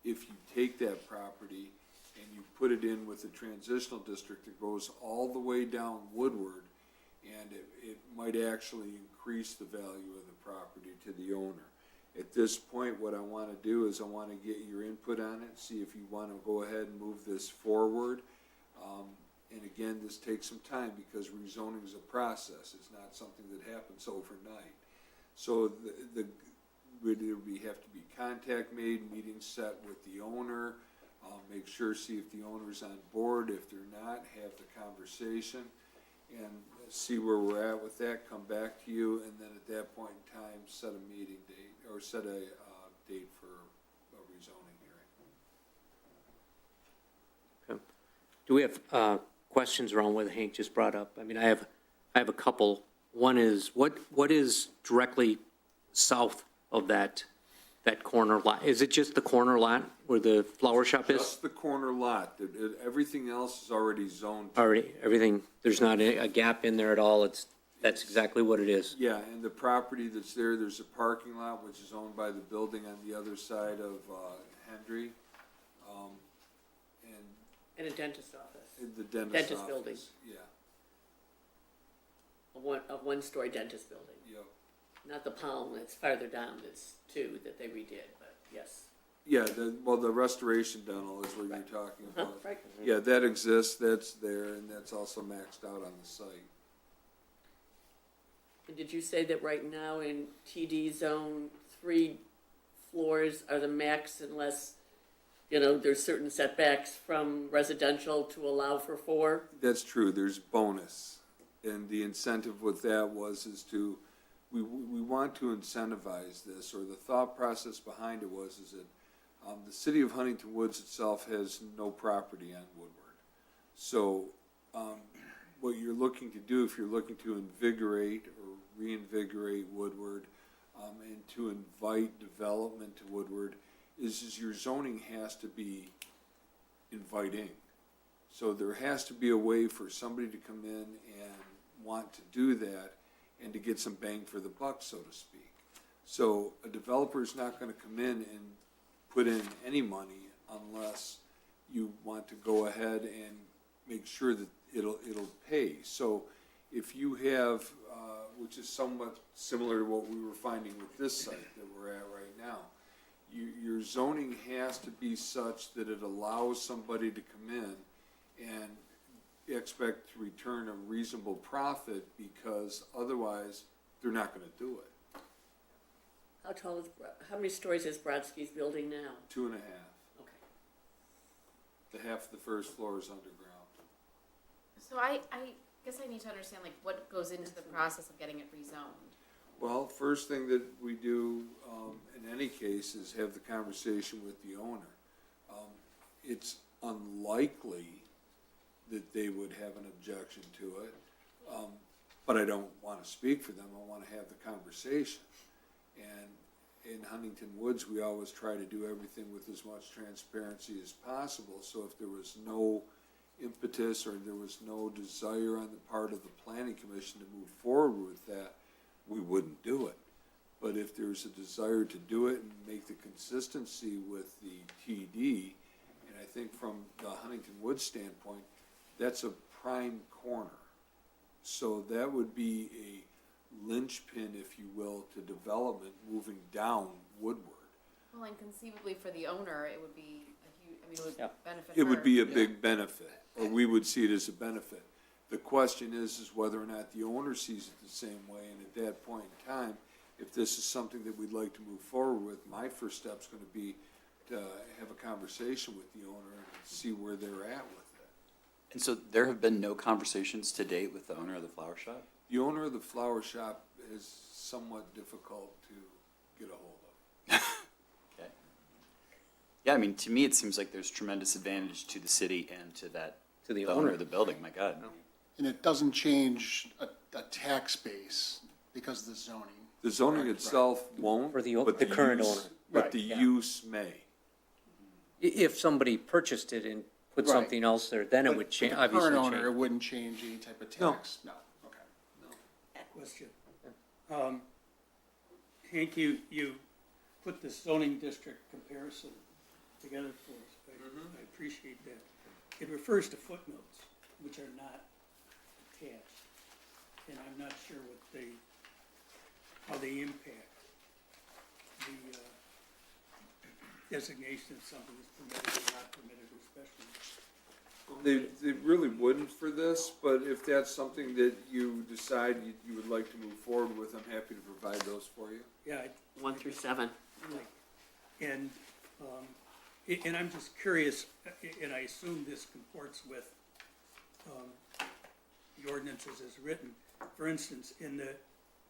if you take that property and you put it in with a transitional district that goes all the way down Woodward, and it might actually increase the value of the property to the owner. At this point, what I want to do is I want to get your input on it, see if you want to go ahead and move this forward. And again, this takes some time because rezoning is a process. It's not something that happens overnight. So there would have to be contact made, meetings set with the owner, make sure, see if the owner's on board. If they're not, have the conversation and see where we're at with that, come back to you, and then at that point in time, set a meeting date, or set a date for a rezoning hearing. Okay. Do we have questions around what Hank just brought up? I mean, I have a couple. One is, what is directly south of that corner lot? Is it just the corner lot where the flower shop is? Just the corner lot. Everything else is already zoned. Already, everything, there's not a gap in there at all, that's exactly what it is. Yeah, and the property that's there, there's a parking lot which is owned by the building on the other side of Hendry. And a dentist office, The dentist Dentist office. building. Yeah, a one-story dentist building. yep. Not the Palm, that's farther down, it's two that they redid, but yes. Yeah, the restoration dental is what you're talking about. Right. Yeah, that exists, that's there, and that's also maxed out on the site. And did you say that right now in TD zone, 3 floors are the max unless, there's certain setbacks from residential to allow for 4? That's true, there's bonus. And the incentive with that is we want to incentivize this, or the thought process behind it is that the city of Huntington Woods itself has no property on Woodward. So what you're looking to do, if you're looking to invigorate or reinvigorate Woodward and to invite development to Woodward, is your zoning has to be inviting. So there has to be a way for somebody to come in and want to do that and to get some bang for the buck, so to speak. So a developer is not going to come in and put in any money unless you want to go ahead and make sure that it'll pay. So if you have, which is somewhat similar to what we were finding with this site that we're at right now, your zoning has to be such that it allows somebody to come in and expect to return a reasonable profit, because otherwise they're not going to do it. How many stories is Brodsky's building now? 2.5. Okay. The half of the first floor is underground. So I guess I need to understand, like, what goes into the process of getting it rezoned. Well, first thing that we do in any case is have the conversation with the owner. It's unlikely that they would have an objection to it, but I don't want to speak for them. I want to have the conversation. And in Huntington Woods, we always try to do everything with as much transparency as possible. So if there was no impetus or there was no desire on the part of the planning commission to move forward with that, we wouldn't do it. But if there's a desire to do it and make the consistency with the TD, and I think from the Huntington Woods standpoint, that's a prime corner. So that would be a linchpin, if you will, to development moving down Woodward. Well, and conceivably for the owner, it would be a huge, I mean, it would Yeah. benefit It would her. be a big benefit, or we would see it as a benefit. The question is whether or not the owner sees it the same way, and at that point in time, if this is something that we'd like to move forward with, my first step's gonna be to have a conversation with the owner and see where they're at with it. And so there have been no conversations to date with the owner of the flower shop? The owner of the flower shop is somewhat difficult to get a hold of. Okay. Yeah, I mean, to me, it seems like there's tremendous advantage to the city and to that, To the the owner owner. of the building, my God. And it doesn't change a tax base because of the zoning. The zoning Right, itself won't, For the but the current use- owner. But Right, the yeah. use may. If somebody purchased it and put Right. something else there, then it But- would but change, the obviously current owner, it change. wouldn't change any type of No. tax? No, okay. Question. Hank, you put the zoning district comparison together for us. I appreciate that. It refers to footnotes, which are not attached. And I'm not sure how they impact the designation of something is permitted or not permitted or special. They really wouldn't for this, but if that's something that you decide you would like to move forward with, I'm happy to provide those for you. Yeah, 1 through 7. and, and I'm just curious, and I assume this comports with, the ordinances as written. For instance, in the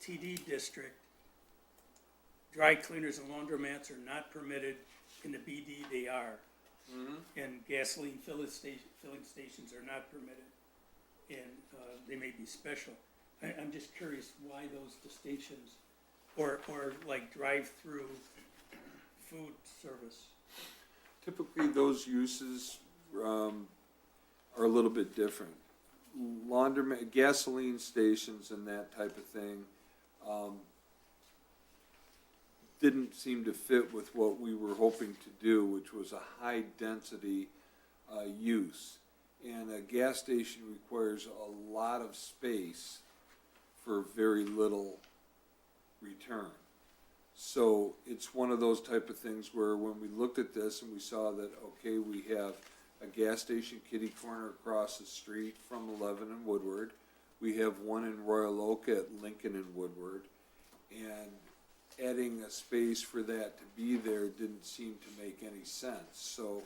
TD district, dry cleaners and laundromats are not permitted. In the BD, they are. And gasoline filling stations are not permitted, and they may be special. I'm just curious why those distinctions, or like drive-through food service. Typically, those uses are a little bit different. Laundromat, gasoline stations and that type of thing didn't seem to fit with what we were hoping to do, which was a high-density use. And a gas station requires a lot of space for very little return. So it's one of those type of things where when we looked at this and we saw that, okay, we have a gas station kitty corner across the street from 11 and Woodward. We have one in Royal Oak at Lincoln and Woodward. And adding a space for that to be there didn't seem to make any sense. So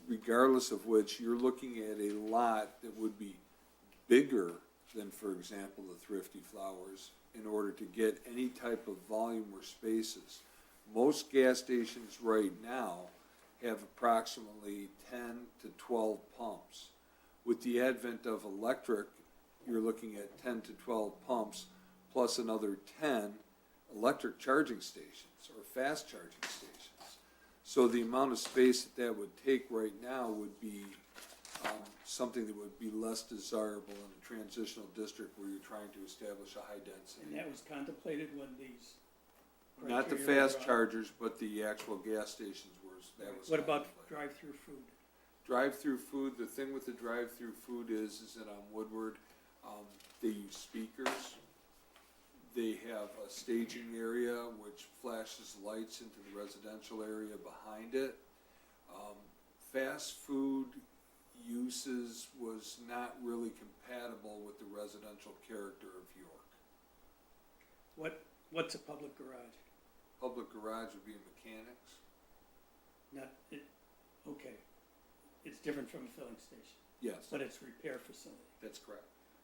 regardless of which, you're looking at a lot that would be bigger than, for example, the Thrifty Flowers in order to get any type of volume or spaces. Most gas stations right now have approximately 10 to 12 pumps. With the advent of electric, you're looking at 10 to 12 pumps plus another 10 electric charging stations or fast charging stations. So the amount of space that would take right now would be something that would be less desirable in a transitional district where you're trying to establish a high density. And that was contemplated when these Not the criteria were fast drawn? chargers, but the actual gas stations that was. What about contemplated. drive-through food? Drive-through food, the thing with the drive-through food is that on Woodward, they use speakers. They have a staging area which flashes lights into the residential area behind it. Fast food uses was not really compatible with the residential character of York. What's a public garage? Public garage would be a mechanics. Okay, it's different from a filling station, Yes, but it's repair facility. that's correct.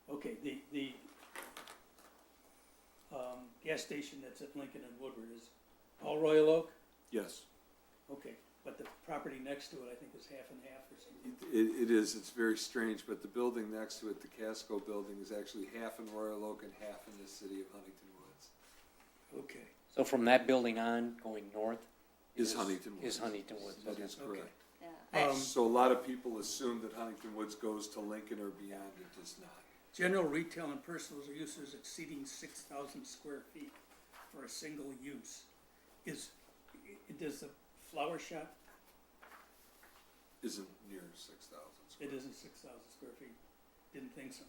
Okay, the gas station that's at Lincoln and Woodward is all Royal Oak? Yes. Okay, but the property next to it, I think, is half and half or something. It is, it's very strange, but the building next to it, the Casco building, is actually half in Royal Oak and half in the city of Huntington Woods. Okay, So from that building on, going north? Is Huntington Woods. Is Huntington Woods, That okay. is correct. Yeah, So a lot of people assume that Huntington Woods goes to Lincoln or beyond, it does not. General retail and personal uses exceeding 6,000 square feet for a single use. Does the flower shop, Isn't near 6,000 square. it isn't 6,000 square feet? Didn't think so.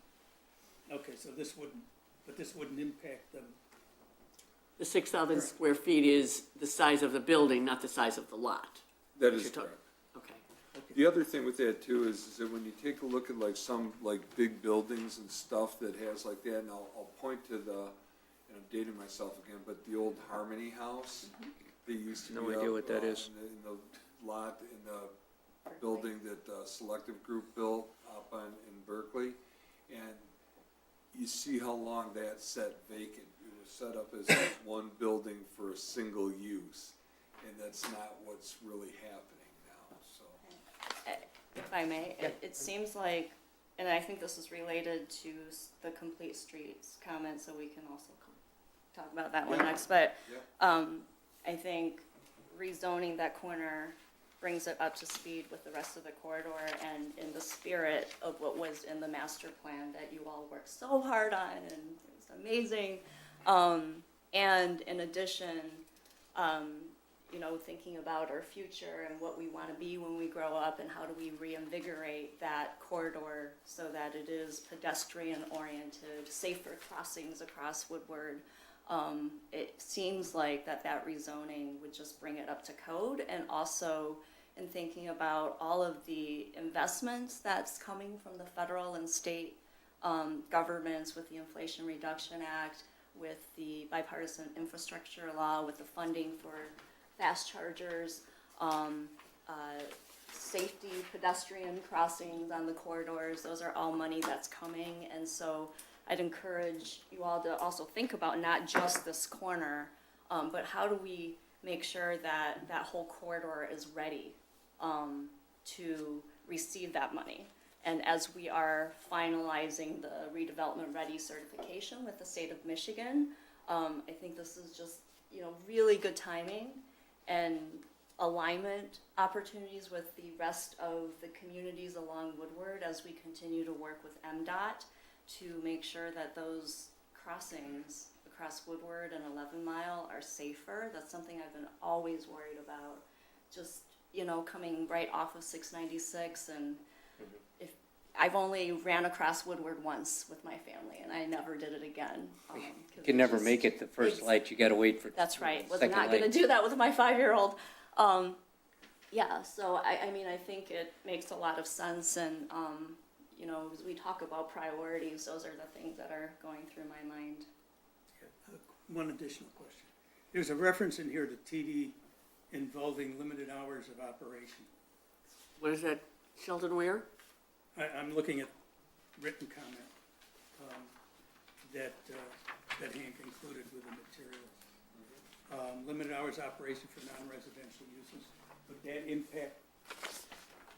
Okay, so this wouldn't impact them. The 6,000 square feet is the size of the building, not the size of the lot. That You're is talking- correct. Okay. The other thing with that too is that when you take a look at like some, like big buildings and stuff that has like that, and I'll point to the, and I'm dating myself again, but the old Harmony House, they used to be No idea up, what that is. in the lot, in the building that Selective Group built up in Berkeley, and you see how long that sat vacant. It was set up as one building for a single use, and that's not what's really happening now, so. If I may, it seems like, and I think this is related to the Complete Streets comment, so we can also talk about that one Yeah. next, but, Yeah. I think rezoning that corner brings it up to speed with the rest of the corridor and in the spirit of what was in the master plan that you all worked so hard on, and it was amazing. And in addition, you know, thinking about our future and what we want to be when we grow up, and how do we reinvigorate that corridor so that it is pedestrian oriented, safer crossings across Woodward. It seems like that rezoning would just bring it up to code, and also in thinking about all of the investments that's coming from the federal and state governments with the Inflation Reduction Act, with the bipartisan infrastructure law, with the funding for fast chargers, safety pedestrian crossings on the corridors. Those are all money that's coming, and so I'd encourage you all to also think about not just this corner, but how do we make sure that that whole corridor is ready to receive that money. And as we are finalizing the redevelopment ready certification with the state of Michigan, I think this is just, you know, really good timing and alignment opportunities with the rest of the communities along Woodward as we continue to work with MDOT to make sure that those crossings across Woodward and 11 Mile are safer. That's something I've been always worried about. Just, you know, coming right off of 696, and if I've only ran across Woodward once with my family, and I never did it again. You can never make it the first light, you gotta wait for. That's right. the Was second not going to light. do that with my 5-year-old. Yeah, so I mean, I think it makes a lot of sense, and you know, as we talk about priorities, those are the things that are going through my mind. One additional question. There's a reference in here to TD involving limited hours of operation. What is that, Sheldon Ware? I'm looking at written comment that Hank included with the materials. Limited hours of operation for non-residential uses. Would that impact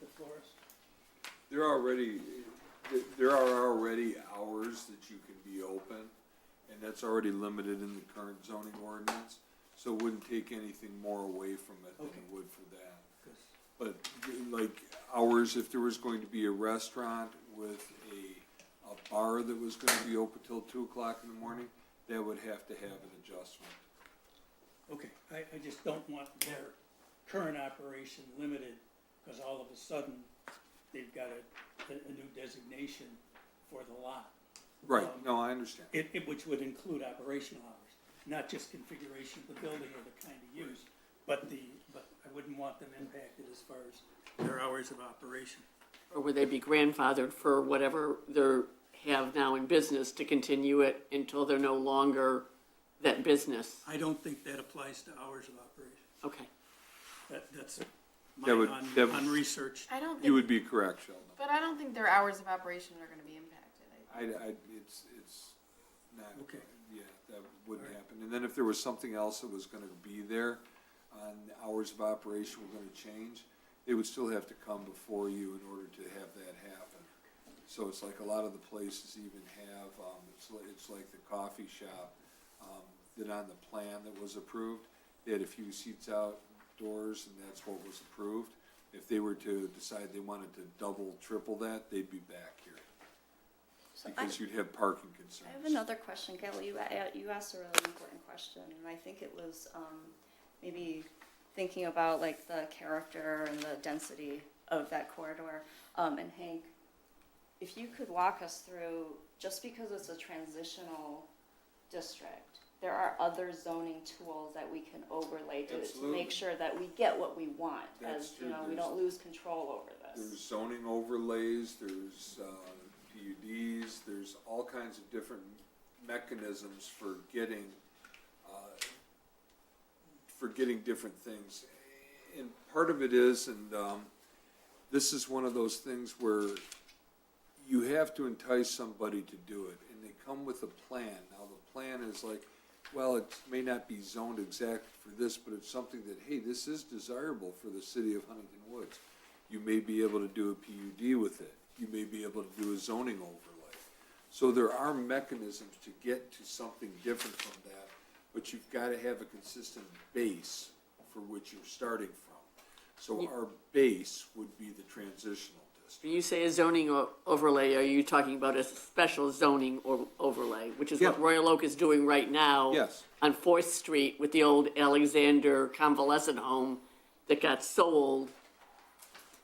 the florist? There are already hours that you can be open, and that's already limited in the current zoning ordinance, so it wouldn't take anything more away from it than it would for that. But like hours, if there was going to be a restaurant with a bar that was gonna be open till 2 o'clock in the morning, that would have to have an adjustment. Okay, I just don't want their current operation limited, because all of a sudden, they've got a new designation for the lot. Right, no, I understand. Which would include operational hours, not just configuration of the building or the kind of use, but I wouldn't want them impacted as far as their hours of operation. Or would they be grandfathered for whatever they have now in business to continue it until they're no longer that business? I don't think that applies to hours of operation. Okay. That's That would- my that would- unresearched. I don't You think, would be correct, Sheldon. but I don't think their hours of operation are gonna be impacted. It's not, Okay. yeah, that wouldn't happen. And then if there was something else that was gonna be there, the hours of operation were gonna change, they would still have to come before you in order to have that happen. So it's like a lot of the places even have, it's like the coffee shop, that on the plan that was approved, they had a few seats outdoors, and that's what was approved. If they were to decide they wanted to double, triple that, they'd be back here. So Because you'd have parking I concerns. have another question, Kelly. You asked a really important question, and I think it was maybe thinking about like the character and the density of that corridor. And Hank, if you could walk us through, just because it's a transitional district, there are other zoning tools that we can overlay to Absolutely. make sure that we get what we want, That's as true. we don't lose control over There's this. zoning overlays, there's PUDs, there's all kinds of different mechanisms for getting different things. And part of it is, and this is one of those things where you have to entice somebody to do it, and they come with a plan. Now, the plan is like, well, it may not be zoned exactly for this, but it's something that, hey, this is desirable for the city of Huntington Woods. You may be able to do a PUD with it. You may be able to do a zoning overlay. So there are mechanisms to get to something different from that, but you've got to have a consistent base for which you're starting from. So our base would be the transitional district. When you say a zoning overlay, are you talking about a special zoning overlay, which is what Yeah. Royal Oak is doing right now? Yes. On Fourth Street with the old Alexander convalescent home that got sold.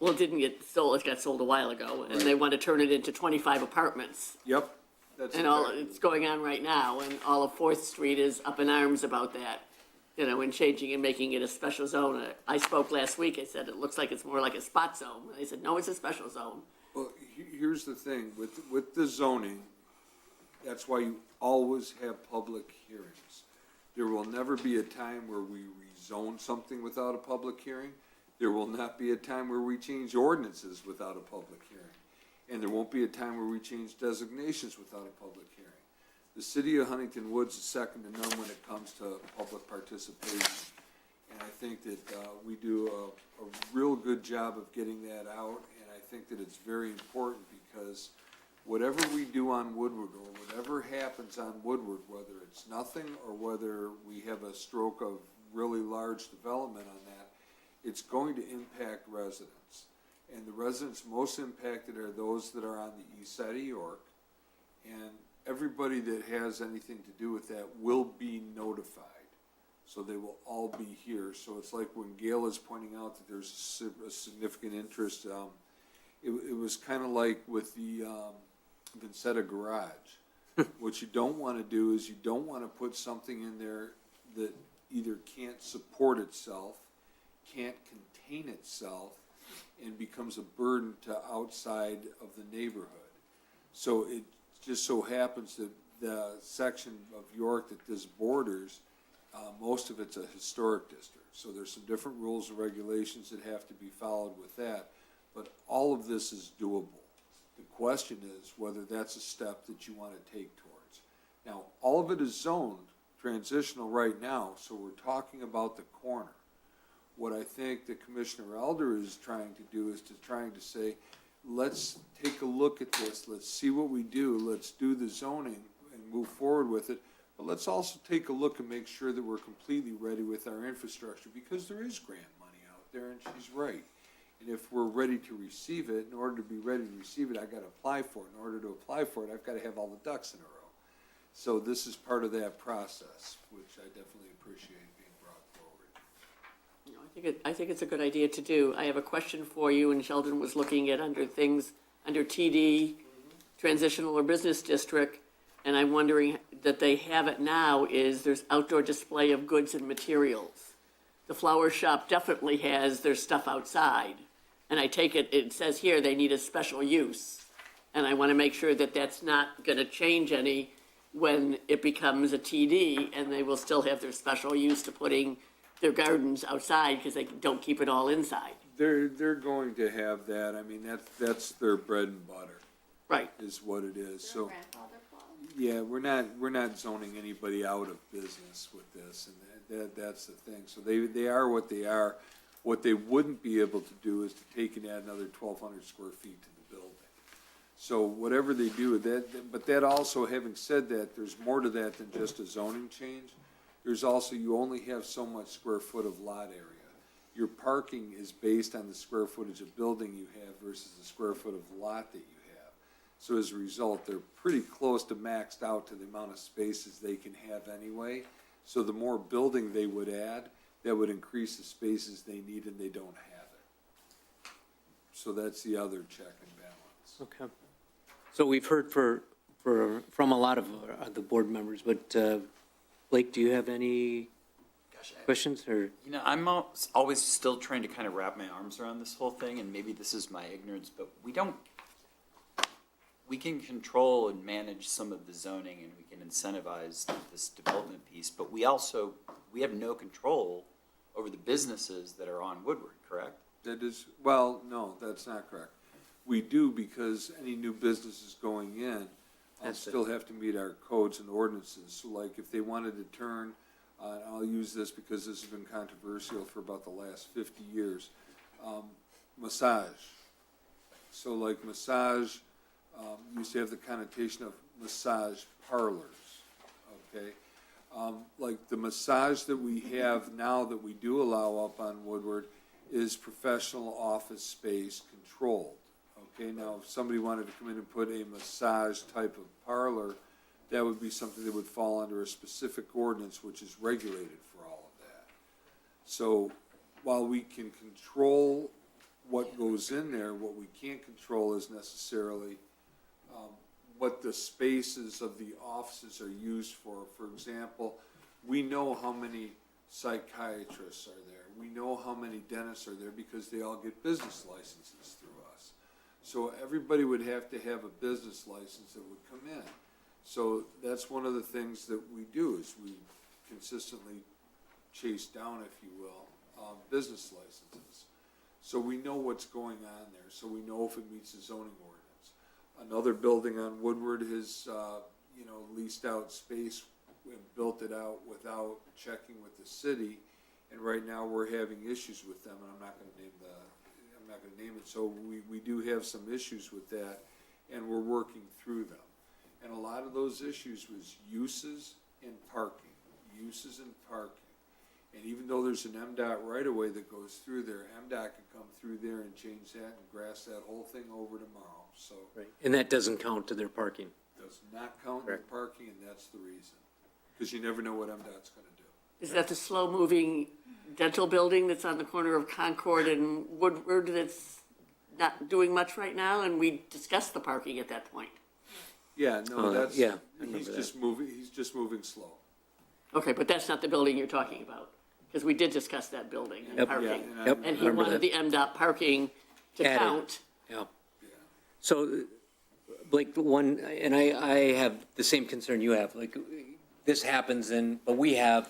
Well, it didn't get sold, it got sold a while ago, and they want to turn it into 25 apartments. Yep. That's And all, exactly it's going on right now, and all of Fourth Street is up in arms about that, and changing and making it a special zone. I spoke last week, I said, it looks like it's more like a spot zone. They said, no, it's a special zone. Well, here's the thing, with the zoning, that's why you always have public hearings. There will never be a time where we rezone something without a public hearing. There will not be a time where we change ordinances without a public hearing. And there won't be a time where we change designations without a public hearing. The city of Huntington Woods is second to none when it comes to public participation. And I think that we do a real good job of getting that out, and I think that it's very important because whatever we do on Woodward, or whatever happens on Woodward, whether it's nothing or whether we have a stroke of really large development on that, it's going to impact residents. And the residents most impacted are those that are on the east side of York, and everybody that has anything to do with that will be notified. So they will all be here. So it's like when Gail is pointing out that there's a significant interest, it was kind of like with the Vincetta Garage. What you don't want to do is you don't want to put something in there that either can't support itself, can't contain itself, and becomes a burden to outside of the neighborhood. So it just so happens that the section of York that this borders, most of it's a historic district. So there's some different rules and regulations that have to be followed with that. But all of this is doable. The question is whether that's a step that you want to take towards. Now, all of it is zoned transitional right now, so we're talking about the corner. What I think that Commissioner Elder is trying to do is trying to say, let's take a look at this, let's see what we do, let's do the zoning and move forward with it, but let's also take a look and make sure that we're completely ready with our infrastructure, because there is grant money out there, and she's right. And if we're ready to receive it, in order to be ready to receive it, I've got to apply for it. In order to apply for it, I've got to have all the ducks in a row. So this is part of that process, which I definitely appreciate being brought forward. I think it's a good idea to do. I have a question for you, and Sheldon was looking at under TD, transitional or business district, and I'm wondering that they have it now is there's outdoor display of goods and materials. The flower shop definitely has their stuff outside, and I take it, it says here they need a special use. And I want to make sure that that's not going to change any when it becomes a TD, and they will still have their special use to putting their gardens outside because they don't keep it all inside. They're going to have that. I mean, that's their bread and butter. Right. Is what it is. Is there a So, grandfather clause? yeah, we're not zoning anybody out of business with this, and that's the thing. So they are what they are. What they wouldn't be able to do is to take and add another 1,200 square feet to the building. So whatever they do, but that also, having said that, there's more to that than just a zoning change. There's also, you only have so much square foot of lot area. your parking is based on the square footage of building you have versus the square foot of lot that you have. So as a result, they're pretty close to maxed out to the amount of spaces they can have anyway. So the more building they would add, that would increase the spaces they need and they don't have it. So that's the other check and balance. Okay. So we've heard from a lot of the board members, but Blake, do you have any Gosh, questions or? You know, I'm always still trying to kind of wrap my arms around this whole thing, and maybe this is my ignorance, but we can control and manage some of the zoning and we can incentivize this development piece, but we have no control over the businesses that are on Woodward, correct? That is, well, no, that's not correct. We do because any new businesses going in still have to meet our codes and ordinances. So like if they wanted to turn, I'll use this because this has been controversial for about the last 50 years, massage. So like massage used to have the connotation of massage parlors, okay? Like the massage that we have now that we do allow up on Woodward is professional office space controlled. Okay, now if somebody wanted to come in and put a massage type of parlor, that would be something that would fall under a specific ordinance which is regulated for all of that. So while we can control what goes in there, what we can't control is necessarily what the spaces of the offices are used for. For example, we know how many psychiatrists are there. We know how many dentists are there because they all get business licenses through us. So everybody would have to have a business license that would come in. So that's one of the things that we do is we consistently chase down, if you will, business licenses. So we know what's going on there. So we know if it meets the zoning ordinance. Another building on Woodward has, leased out space and built it out without checking with the city. And right now we're having issues with them, and I'm not going to name it. So we do have some issues with that, and we're working through them. And a lot of those issues was uses and parking. And even though there's an MDOT right-of-way that goes through there, MDOT can come through there and change that and grass that whole thing over tomorrow, so. Right. And that doesn't count to their parking. Does not count in parking, and that's the reason. Because you never know what MDOT's gonna do. Is that the slow-moving dental building that's on the corner of Concord and Woodward that's not doing much right now? And we discussed the parking at that point. Yeah, no, that's, yeah, I remember he's that. just moving slow. Okay, but that's not the building you're talking about, because we did discuss that building and Yep. parking. Yeah, Yep. And he Remember wanted that. the MDOT parking to Added. count. Yeah. So, Blake, and I have the same concern you have, like, this happens but we have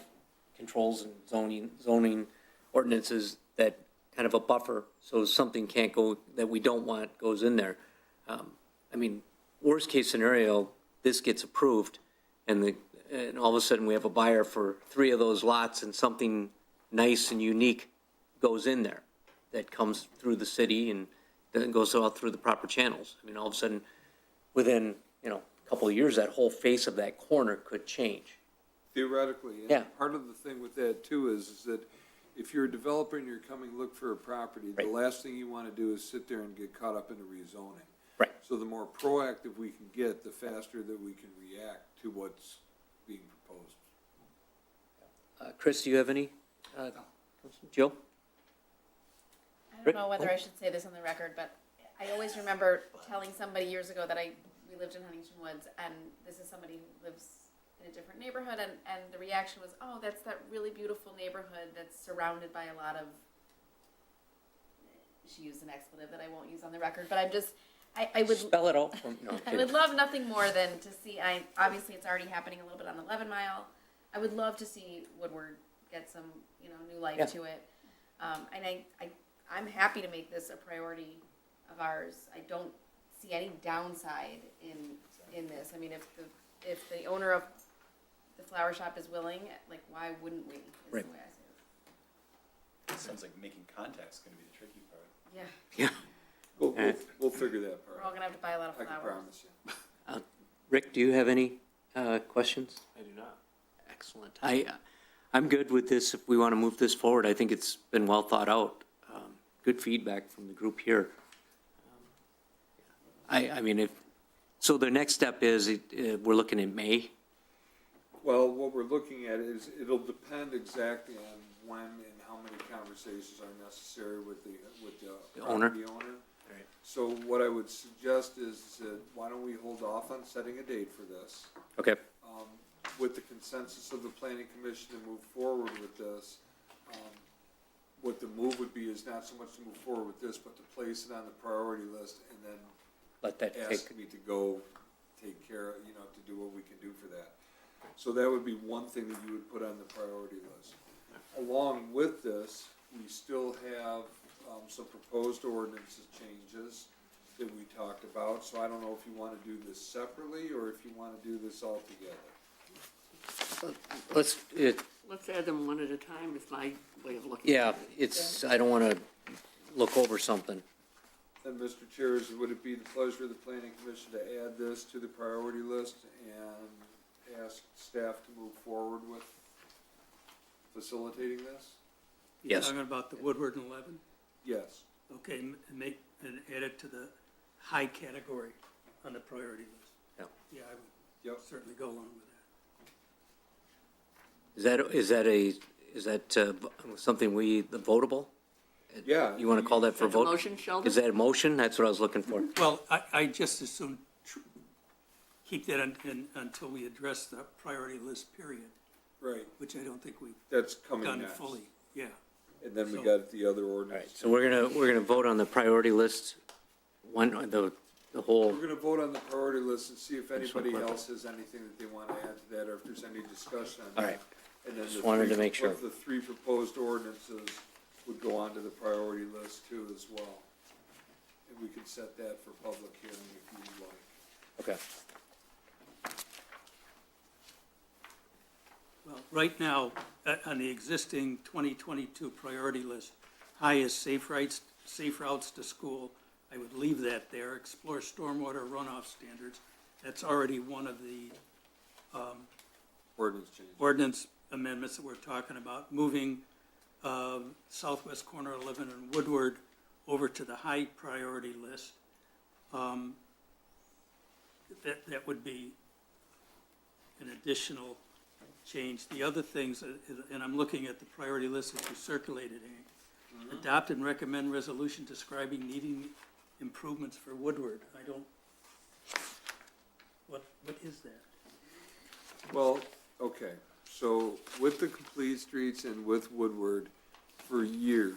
controls and zoning ordinances that kind of a buffer, so something can't go, that we don't want goes in there. Worst case scenario, this gets approved, and all of a sudden we have a buyer for 3 of those lots and something nice and unique goes in there that comes through the city and then goes out through the proper channels. All of a sudden, within, a couple of years, that whole face of that corner could change. Theoretically, and Yeah. part of the thing with that too is that if you're a developer and you're coming look for a property, the Right. last thing you wanna do is sit there and get caught up in a rezoning. Right. So the more proactive we can get, the faster that we can react to what's being proposed. Chris, do you have any? Jill? I don't know whether I should say this on the record, but I always remember telling somebody years ago that we lived in Huntington Woods, and this is somebody who lives in a different neighborhood, and the reaction was, oh, that's that really beautiful neighborhood that's surrounded by a lot of, she used an expletive that I won't use on the record, but I would. Spell it out. No, I'm I kidding. would love nothing more than to see, obviously it's already happening a little bit on the 11 Mile. I would love to see Woodward get some, new life Yeah. to it. And I'm happy to make this a priority of ours. I don't see any downside in this. If the owner of the flower shop is willing, like, why wouldn't we, is Right. the way I see it. Sounds like making contact's gonna be the tricky part. Yeah, Yeah. We'll figure that part we're all out. gonna have to buy a lot of I can flowers. promise you. Rick, do you have any questions? I do not. Excellent. I'm good with this if we want to move this forward. I think it's been well thought out. Good feedback from the group here. I mean, so the next step is, we're looking at May. Well, what we're looking at is, it'll depend exactly on when and how many conversations are necessary with the owner? property owner. Right. So what I would suggest is that, why don't we hold off on setting a date for this? Okay. With the consensus of the planning commission to move forward with this. What the move would be is not so much to move forward with this, but to place it on the priority list and then Let that ask take, me to go take care of, to do what we can do for that. So that would be one thing that you would put on the priority list. Along with this, we still have some proposed ordinances changes that we talked about, so I don't know if you want to do this separately or if you want to do this all together. Let's add them one at a time, is my way of looking at it. I don't want to look over something. Then, Mr. Chair, would it be the pleasure of the planning commission to add this to the priority list and ask staff to move forward with facilitating this? You're Yes. talking about the Woodward and 11? Yes. Okay, and add it to the high category on the priority list. Yeah. Yeah, I Yep. would certainly go along with that. Is that something the votable? Yeah. You want to call that for Is that vote? the motion, Sheldon? Is that a motion? That's what I was looking for. Well, I just assume keep that until we address the priority list period, Right, which I don't think we've that's coming done next. fully, yeah. And then we So- got the other All ordinance. right, so we're gonna vote on the priority list, the whole, We're gonna vote on the priority list and see if just wanna anybody clarify. else has anything that they wanna add to that, or if there's any discussion on that. all right. And then Just the wanted to three- make sure. The three proposed ordinances would go onto the priority list too as well. And we could set that for public hearing if you'd like. Okay. Well, right now, on the existing 2022 priority list, high is safe routes to school. I would leave that there. Explore stormwater runoff standards. That's already one of the Ordinance change. ordinance amendments that we're talking about. Moving southwest corner 11 and Woodward over to the high priority list. That would be an additional change. The other things, and I'm looking at the priority list that you circulated, Hank. Adopt and recommend resolution describing needing improvements for Woodward. I don't, what is that? Well, okay, so with the complete streets and with Woodward, for years,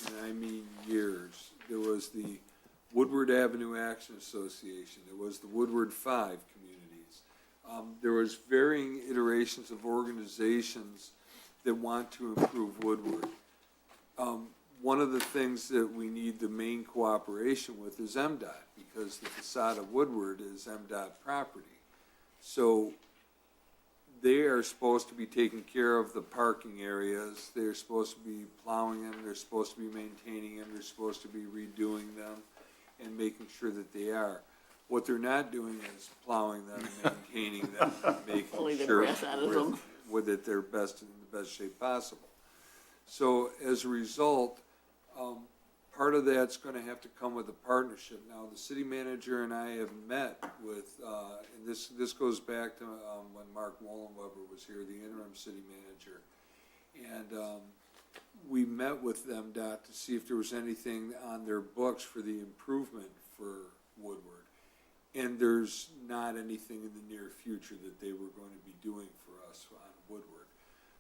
and I mean years, there was the Woodward Avenue Action Association, there was the Woodward Five communities. There was varying iterations of organizations that want to improve Woodward. One of the things that we need the main cooperation with is MDOT, because the facade of Woodward is MDOT property. So they are supposed to be taking care of the parking areas, they're supposed to be plowing them, they're supposed to be maintaining them, they're supposed to be redoing them and making sure that they are. What they're not doing is plowing them, maintaining them, and Pulling the making sure grass out of them. that they're in the best shape possible. So as a result, part of that's gonna have to come with a partnership. Now, the city manager and I have met with, and this goes back to, when Mark Wollenweber was here, the interim city manager. And, we met with them, Dot, to see if there was anything on their books for the improvement for Woodward. And there's not anything in the near future that they were going to be doing for us on Woodward.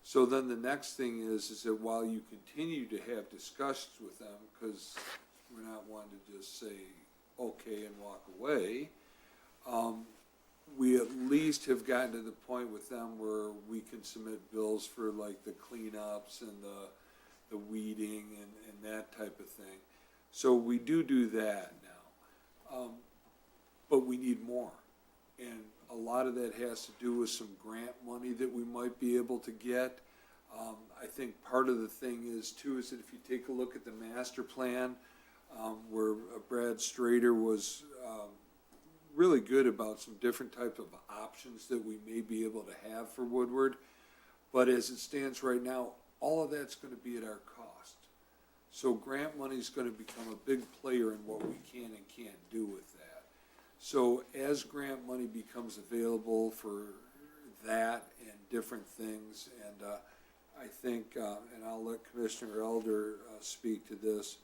So then the next thing is that while you continue to have discussions with them, because we're not one to just say okay and walk away, we at least have gotten to the point with them where we can submit bills for like the cleanups and the weeding and that type of thing. So we do that now. But we need more. And a lot of that has to do with some grant money that we might be able to get. I think part of the thing is too, is that if you take a look at the master plan, where Brad Strader was, really good about some different types of options that we may be able to have for Woodward. But as it stands right now, all of that's gonna be at our cost. So grant money's gonna become a big player in what we can and can't do with that. So as grant money becomes available for that and different things, and I think, and I'll let Commissioner Elder speak to this,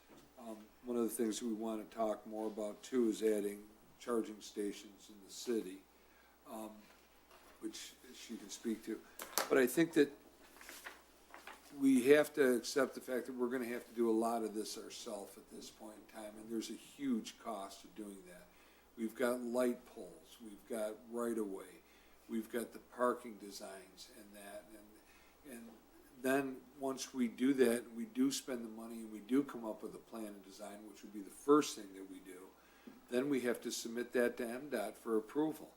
one of the things we want to talk more about too is adding charging stations in the city, which she can speak to. But I think that we have to accept the fact that we're gonna have to do a lot of this ourselves at this point in time, and there's a huge cost of doing that. We've got light poles, we've got right-of-way, we've got the parking designs and that, and then, once we do that, we do spend the money, and we do come up with a plan and design, which would be the first thing that we do, then we have to submit that to MDOT for approval.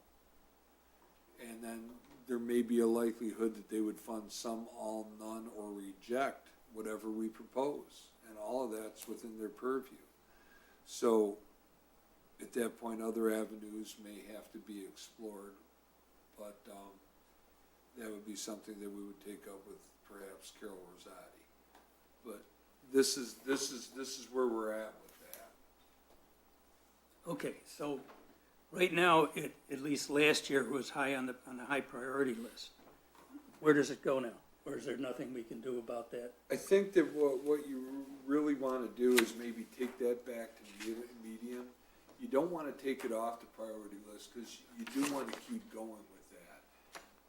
And then there may be a likelihood that they would fund some, all, none, or reject whatever we propose, and all of that's within their purview. So, at that point, other avenues may have to be explored, but, that would be something that we would take up with perhaps Carol Rosati. But this is where we're at with that. Okay, so right now, at least last year, it was high on the high priority list. Where does it go now? Or is there nothing we can do about that? I think that what you really wanna do is maybe take that back to medium. You don't wanna take it off the priority list, cause you do wanna keep going with that.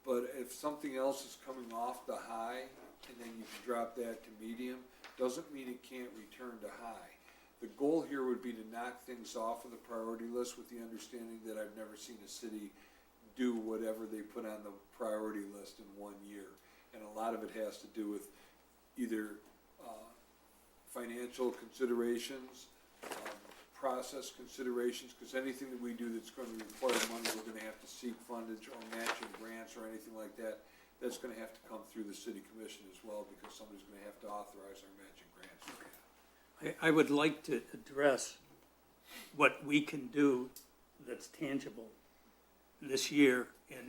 But if something else is coming off the high, and then you can drop that to medium, doesn't mean it can't return to high. The goal here would be to knock things off of the priority list with the understanding that I've never seen a city do whatever they put on the priority list in 1 year. And a lot of it has to do with either financial considerations, process considerations, because anything that we do that's going to require money, we're going to have to seek fundage or matching grants or anything like that. That's going to have to come through the city commission as well, because somebody's going to have to authorize our matching grants. I would like to address what we can do that's tangible this year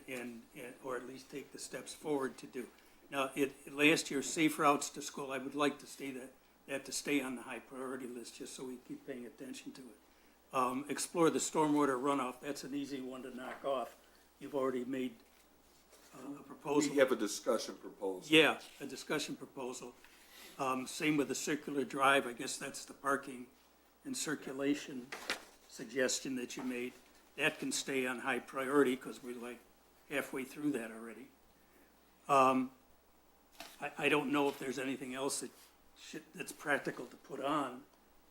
and or at least take the steps forward to do. Now, last year, safe routes to school, I would like to stay on the high priority list, just so we keep paying attention to it. Explore the stormwater runoff, that's an easy one to knock off. You've already made a proposal. We have a discussion proposal. Yeah, a discussion proposal. Same with the circular drive, I guess that's the parking and circulation suggestion that you made. That can stay on high priority, because we're like halfway through that already. I don't know if there's anything else that's practical to put on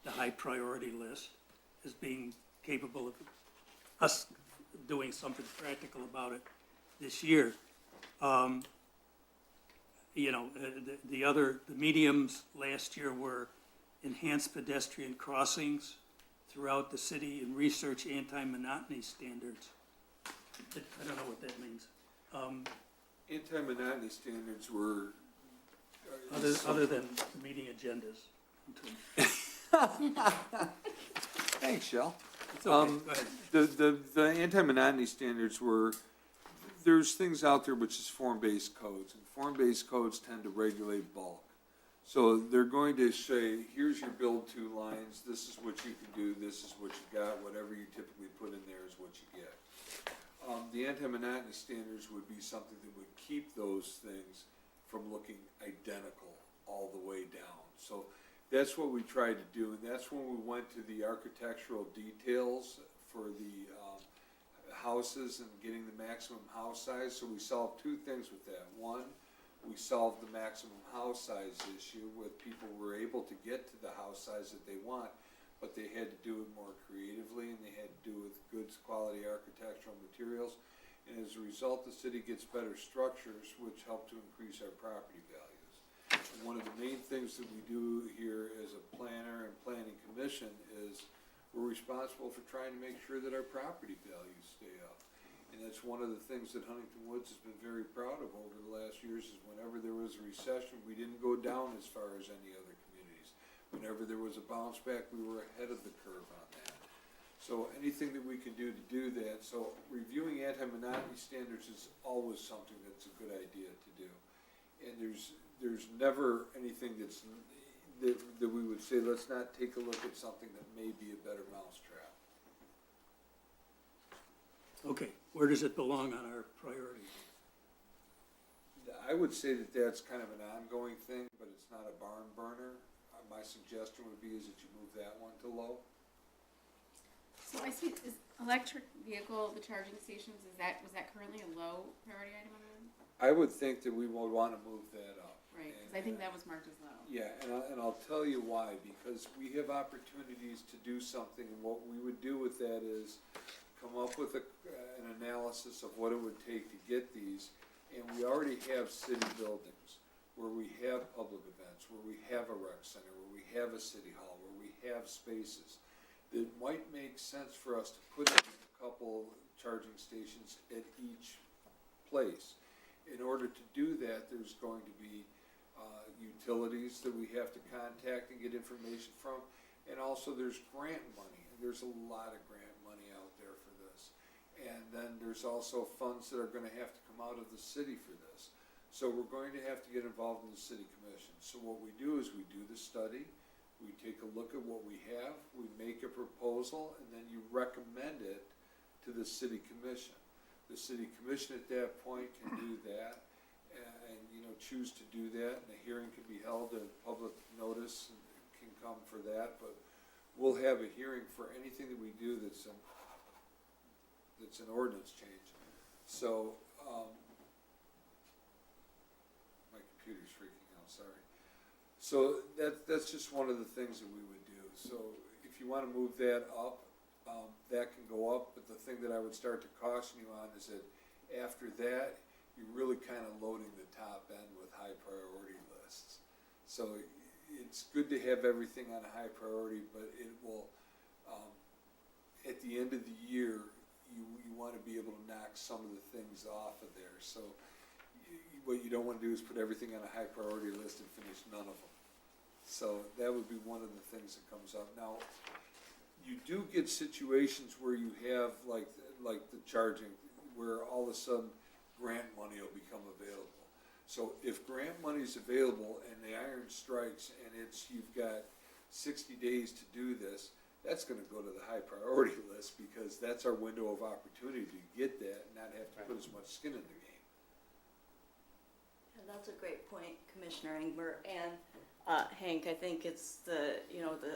the high priority list as being capable of us doing something practical about it this year. The mediums last year were enhanced pedestrian crossings throughout the city and research anti-monotony standards. I don't know what that means. Anti-monotony standards were. Other than meeting agendas. Thanks, Shel. It's okay, go ahead. The anti-monotony standards were, there's things out there which is form-based codes, and form-based codes tend to regulate bulk. So they're going to say, here's your build to lines, this is what you can do, this is what you got, whatever you typically put in there is what you get. The anti-monotony standards would be something that would keep those things from looking identical all the way down. So that's what we tried to do, and that's when we went to the architectural details for the houses and getting the maximum house size. So we solved two things with that. One, we solved the maximum house size issue with people were able to get to the house size that they want, but they had to do it more creatively, and they had to do it with good quality architectural materials. And as a result, the city gets better structures, which help to increase our property values. And one of the main things that we do here as a planner and planning commission is we're responsible for trying to make sure that our property values stay up. And that's one of the things that Huntington Woods has been very proud of over the last years, is whenever there was a recession, we didn't go down as far as any other communities. Whenever there was a bounce back, we were ahead of the curve on that. So anything that we can do to do that, so reviewing anti-monotony standards is always something that's a good idea to do. And there's never anything that we would say, let's not take a look at something that may be a better mousetrap. Okay, where does it belong on our priority? I would say that that's kind of an ongoing thing, but it's not a barn burner. My suggestion would be is that you move that one to low. So I see, is electric vehicle, the charging stations, was that currently a low priority item on them? I would think that we would want to move that up. Right, because I think that was marked as low. Yeah, and I'll tell you why, because we have opportunities to do something, and what we would do with that is come up with an analysis of what it would take to get these, and we already have city buildings where we have public events, where we have a rec center, where we have a city hall, where we have spaces. It might make sense for us to put in a couple charging stations at each place. In order to do that, there's going to be utilities that we have to contact and get information from, and also there's grant money, and there's a lot of grant money out there for this. And then there's also funds that are gonna have to come out of the city for this. So we're going to have to get involved in the city commission. So what we do is we do the study, we take a look at what we have, we make a proposal, and then you recommend it to the city commission. The city commission at that point can do that, and, choose to do that, and a hearing can be held, a public notice can come for that, but we'll have a hearing for anything that we do that's an ordinance change. So, my computer's freaking out, sorry. So that's just one of the things that we would do. So if you wanna move that up, that can go up, but the thing that I would start to caution you on is that after that, you're really kind of loading the top end with high priority lists. So it's good to have everything on a high priority, but it will, at the end of the year, you want to be able to knock some of the things off of there. So what you don't want to do is put everything on a high priority list and finish none of them. So that would be one of the things that comes up. Now, you do get situations where you have like the charging, where all of a sudden grant money will become available. So if grant money is available and the iron strikes and you've got 60 days to do this, that's gonna go to the high priority list, because that's our window of opportunity to get that and not have to put as much skin in the game. And that's a great point, Commissioner Ingber, and Hank, I think it's the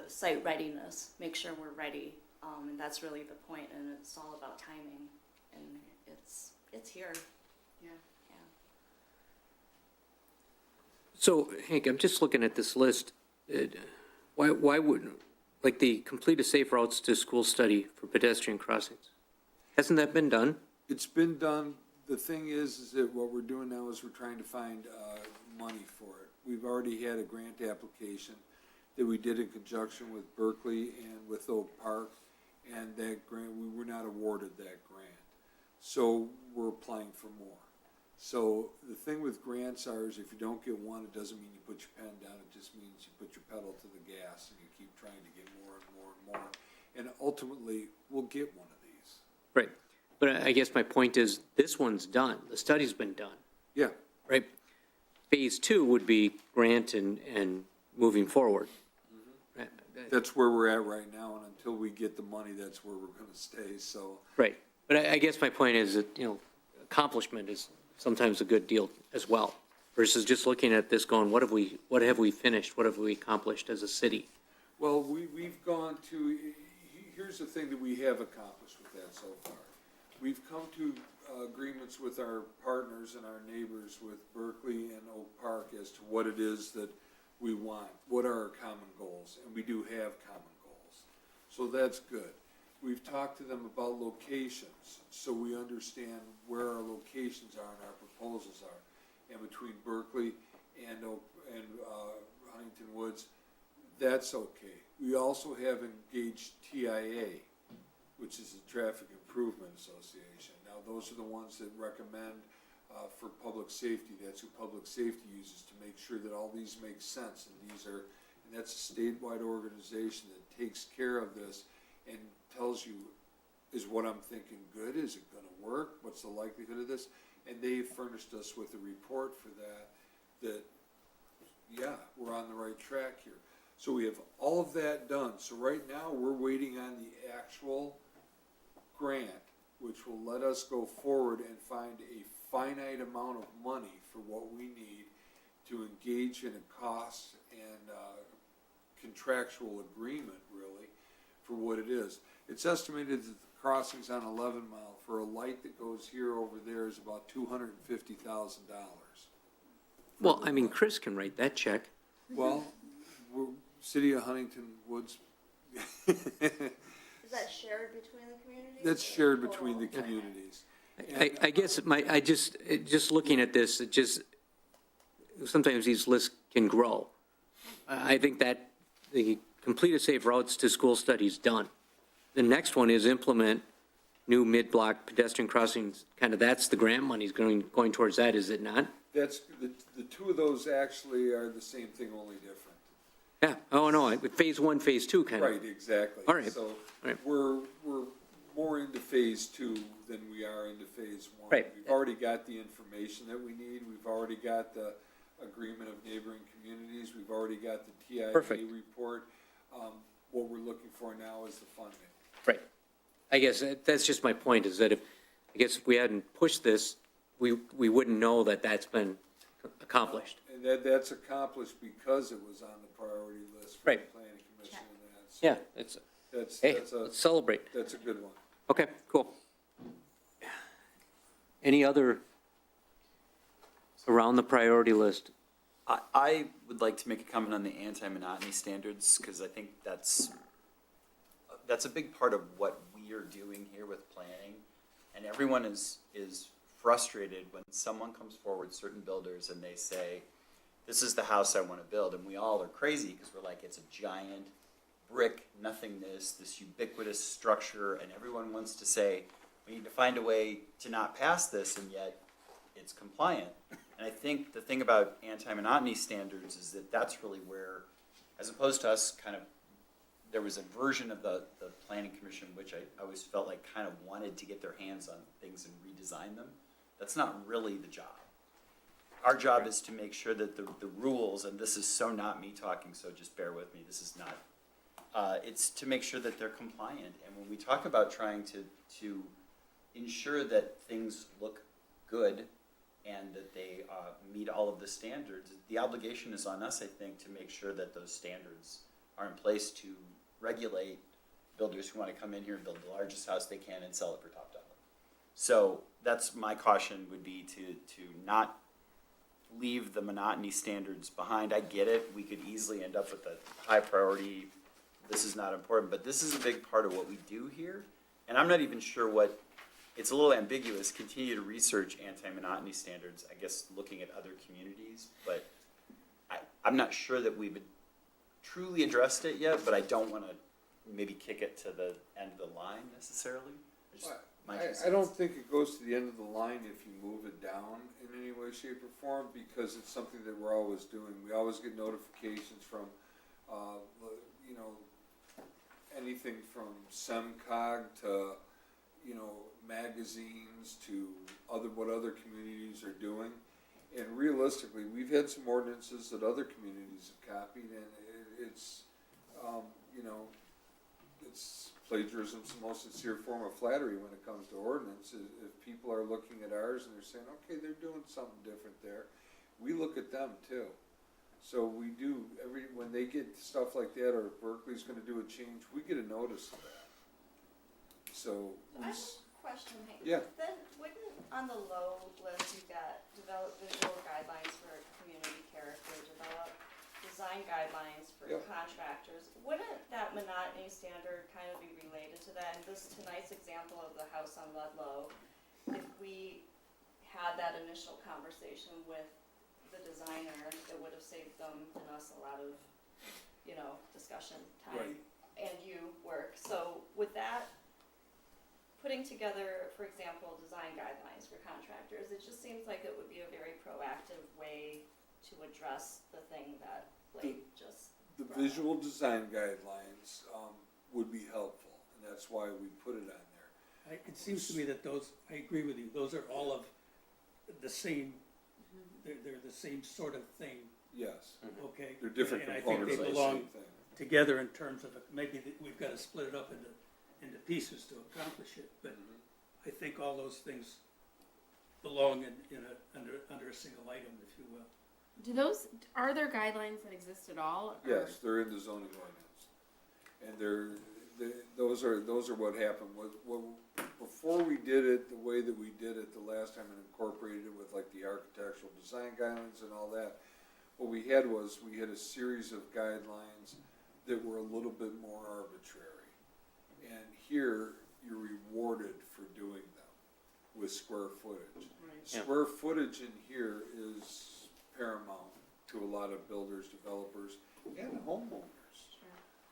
site readiness, make sure we're ready, and that's really the point, and it's all about timing, and it's here. Yeah. So Hank, I'm just looking at this list. Why would, like, the complete a safe routes to school study for pedestrian crossings? Hasn't that been done? It's been done. The thing is that what we're doing now is we're trying to find money for it. We've already had a grant application that we did in conjunction with Berkeley and with Oak Park, and that grant, we were not awarded that grant. So we're applying for more. So the thing with grants is if you don't get one, it doesn't mean you put your pen down, it just means you put your pedal to the gas and you keep trying to get more and more and more. And ultimately, we'll get one of these. Right. But I guess my point is, this one's done. The study's been done, Yeah, right? Phase 2 would be grant and moving forward. Right. that's where we're at right now, and until we get the money, that's where we're gonna stay, so. Right. But I guess my point is that, accomplishment is sometimes a good deal as well, versus just looking at this going, what have we finished? What have we accomplished as a city? Well, we've gone to, here's the thing that we have accomplished with that so far. We've come to agreements with our partners and our neighbors with Berkeley and Oak Park as to what it is that we want, what are our common goals, and we do have common goals. So that's good. We've talked to them about locations, so we understand where our locations are and our proposals are. And between Berkeley and Huntington Woods, that's okay. We also have engaged TIA, which is the Traffic Improvement Association. Now, those are the ones that recommend for public safety. That's who public safety uses to make sure that all these make sense. And that's a statewide organization that takes care of this and tells you, is what I'm thinking good? Is it gonna work? What's the likelihood of this? And they furnished us with a report for that that, yeah, we're on the right track here. So we have all of that done. So right now, we're waiting on the actual grant, which will let us go forward and find a finite amount of money for what we need to engage in a cost and contractual agreement, really, for what it is. It's estimated that the crossings on 11 Mile for a light that goes here over there is about $250,000. Well, I mean, Chris can write that check. Well, we're, City of Huntington Woods, Is that shared between the communities? that's shared between the communities. I guess just looking at this, it just, sometimes these lists can grow. I think that the completed safe routes to school studies done. The next one is implement new mid-block pedestrian crossings, kind of, that's the grant money's going towards that, is it not? That's, the two of those actually are the same thing, only different. Yeah, oh, no, phase one, phase two, kind of. Right, exactly. All right, So all right. we're more into phase two than we are into phase one. Right. We've already got the information that we need. We've already got the agreement of neighboring communities. We've already got the TIA Perfect. report. What we're looking for now is the funding. Right. I guess that's just my point, is that if we hadn't pushed this, we wouldn't know that that's been accomplished. And that's accomplished because it was on the priority list for the Right. planning commission and that. So Yeah, That's, hey, that's a, let's celebrate. that's a good one. Okay, cool. Any other around the priority list? I would like to make a comment on the anti-monotony standards, because I think that's a big part of what we are doing here with planning. And everyone is frustrated when someone comes forward, certain builders, and they say, this is the house I want to build. And we all are crazy because we're like, it's a giant brick nothingness, this ubiquitous structure, and everyone wants to say, we need to find a way to not pass this, and yet it's compliant. And I think the thing about anti-monotony standards is that that's really where, as opposed to us kind of, there was a version of the planning commission which I always felt like kind of wanted to get their hands on things and redesign them. That's not really the job. Our job is to make sure that the rules, and this is so not me talking, so just bear with me, this is not, it's to make sure that they're compliant. And when we talk about trying to ensure that things look good and that they meet all of the standards, the obligation is on us, I think, to make sure that those standards are in place to regulate builders who want to come in here and build the largest house they can and sell it for top dollar. So that's my caution, would be to not leave the monotony standards behind. I get it, we could easily end up with a high priority, this is not important, but this is a big part of what we do here. And I'm not even sure what, it's a little ambiguous, continue to research anti-monotony standards, I guess looking at other communities, but I'm not sure that we've truly addressed it yet, but I don't want to maybe kick it to the end of the line necessarily. I don't think it goes to the end of the line if you move it down in any way, shape, or form, because it's something that we're always doing. We always get notifications from, anything from SEMCOG to, magazines to what other communities are doing. And realistically, we've had some ordinances that other communities have copied, and it's plagiarism's the most sincere form of flattery when it comes to ordinance. If people are looking at ours and they're saying, okay, they're doing something different there, we look at them too. So we do, when they get stuff like that, or if Berkeley's gonna do a change, we get a notice of that. So, I have a question, Hank. Yeah. Then wouldn't, on the low list, you've got develop visual guidelines for community character, develop design guidelines for Yep. contractors. Wouldn't that monotony standard kind of be related to that? And this tonight's example of the house on Ludlow, if we had that initial conversation with the designer, it would have saved them and us a lot of, discussion time and work. So with that, putting together, for example, design guidelines for contractors, it just seems like it would be a very proactive way to address the thing that Blake just the brought up. visual design guidelines, would be helpful, and that's why we put it on there. It seems to me that those, I agree with you, those are all of the same they're the same sort of thing, Yes, okay? they're different And I think components they of the belong same thing. together in terms of, maybe we've got to split it up into pieces to accomplish it, but I think all those things belong under a single item, if you will. Are there guidelines that exist at all? or- Yes, they're in the zoning ordinance. And those are what happened, before we did it, the way that we did it the last time and incorporated it with like the architectural design guidelines and all that, what we had a series of guidelines that were a little bit more arbitrary. And here, you're rewarded for doing them with square footage. Yeah. Square footage in here is paramount to a lot of builders, developers, and homeowners.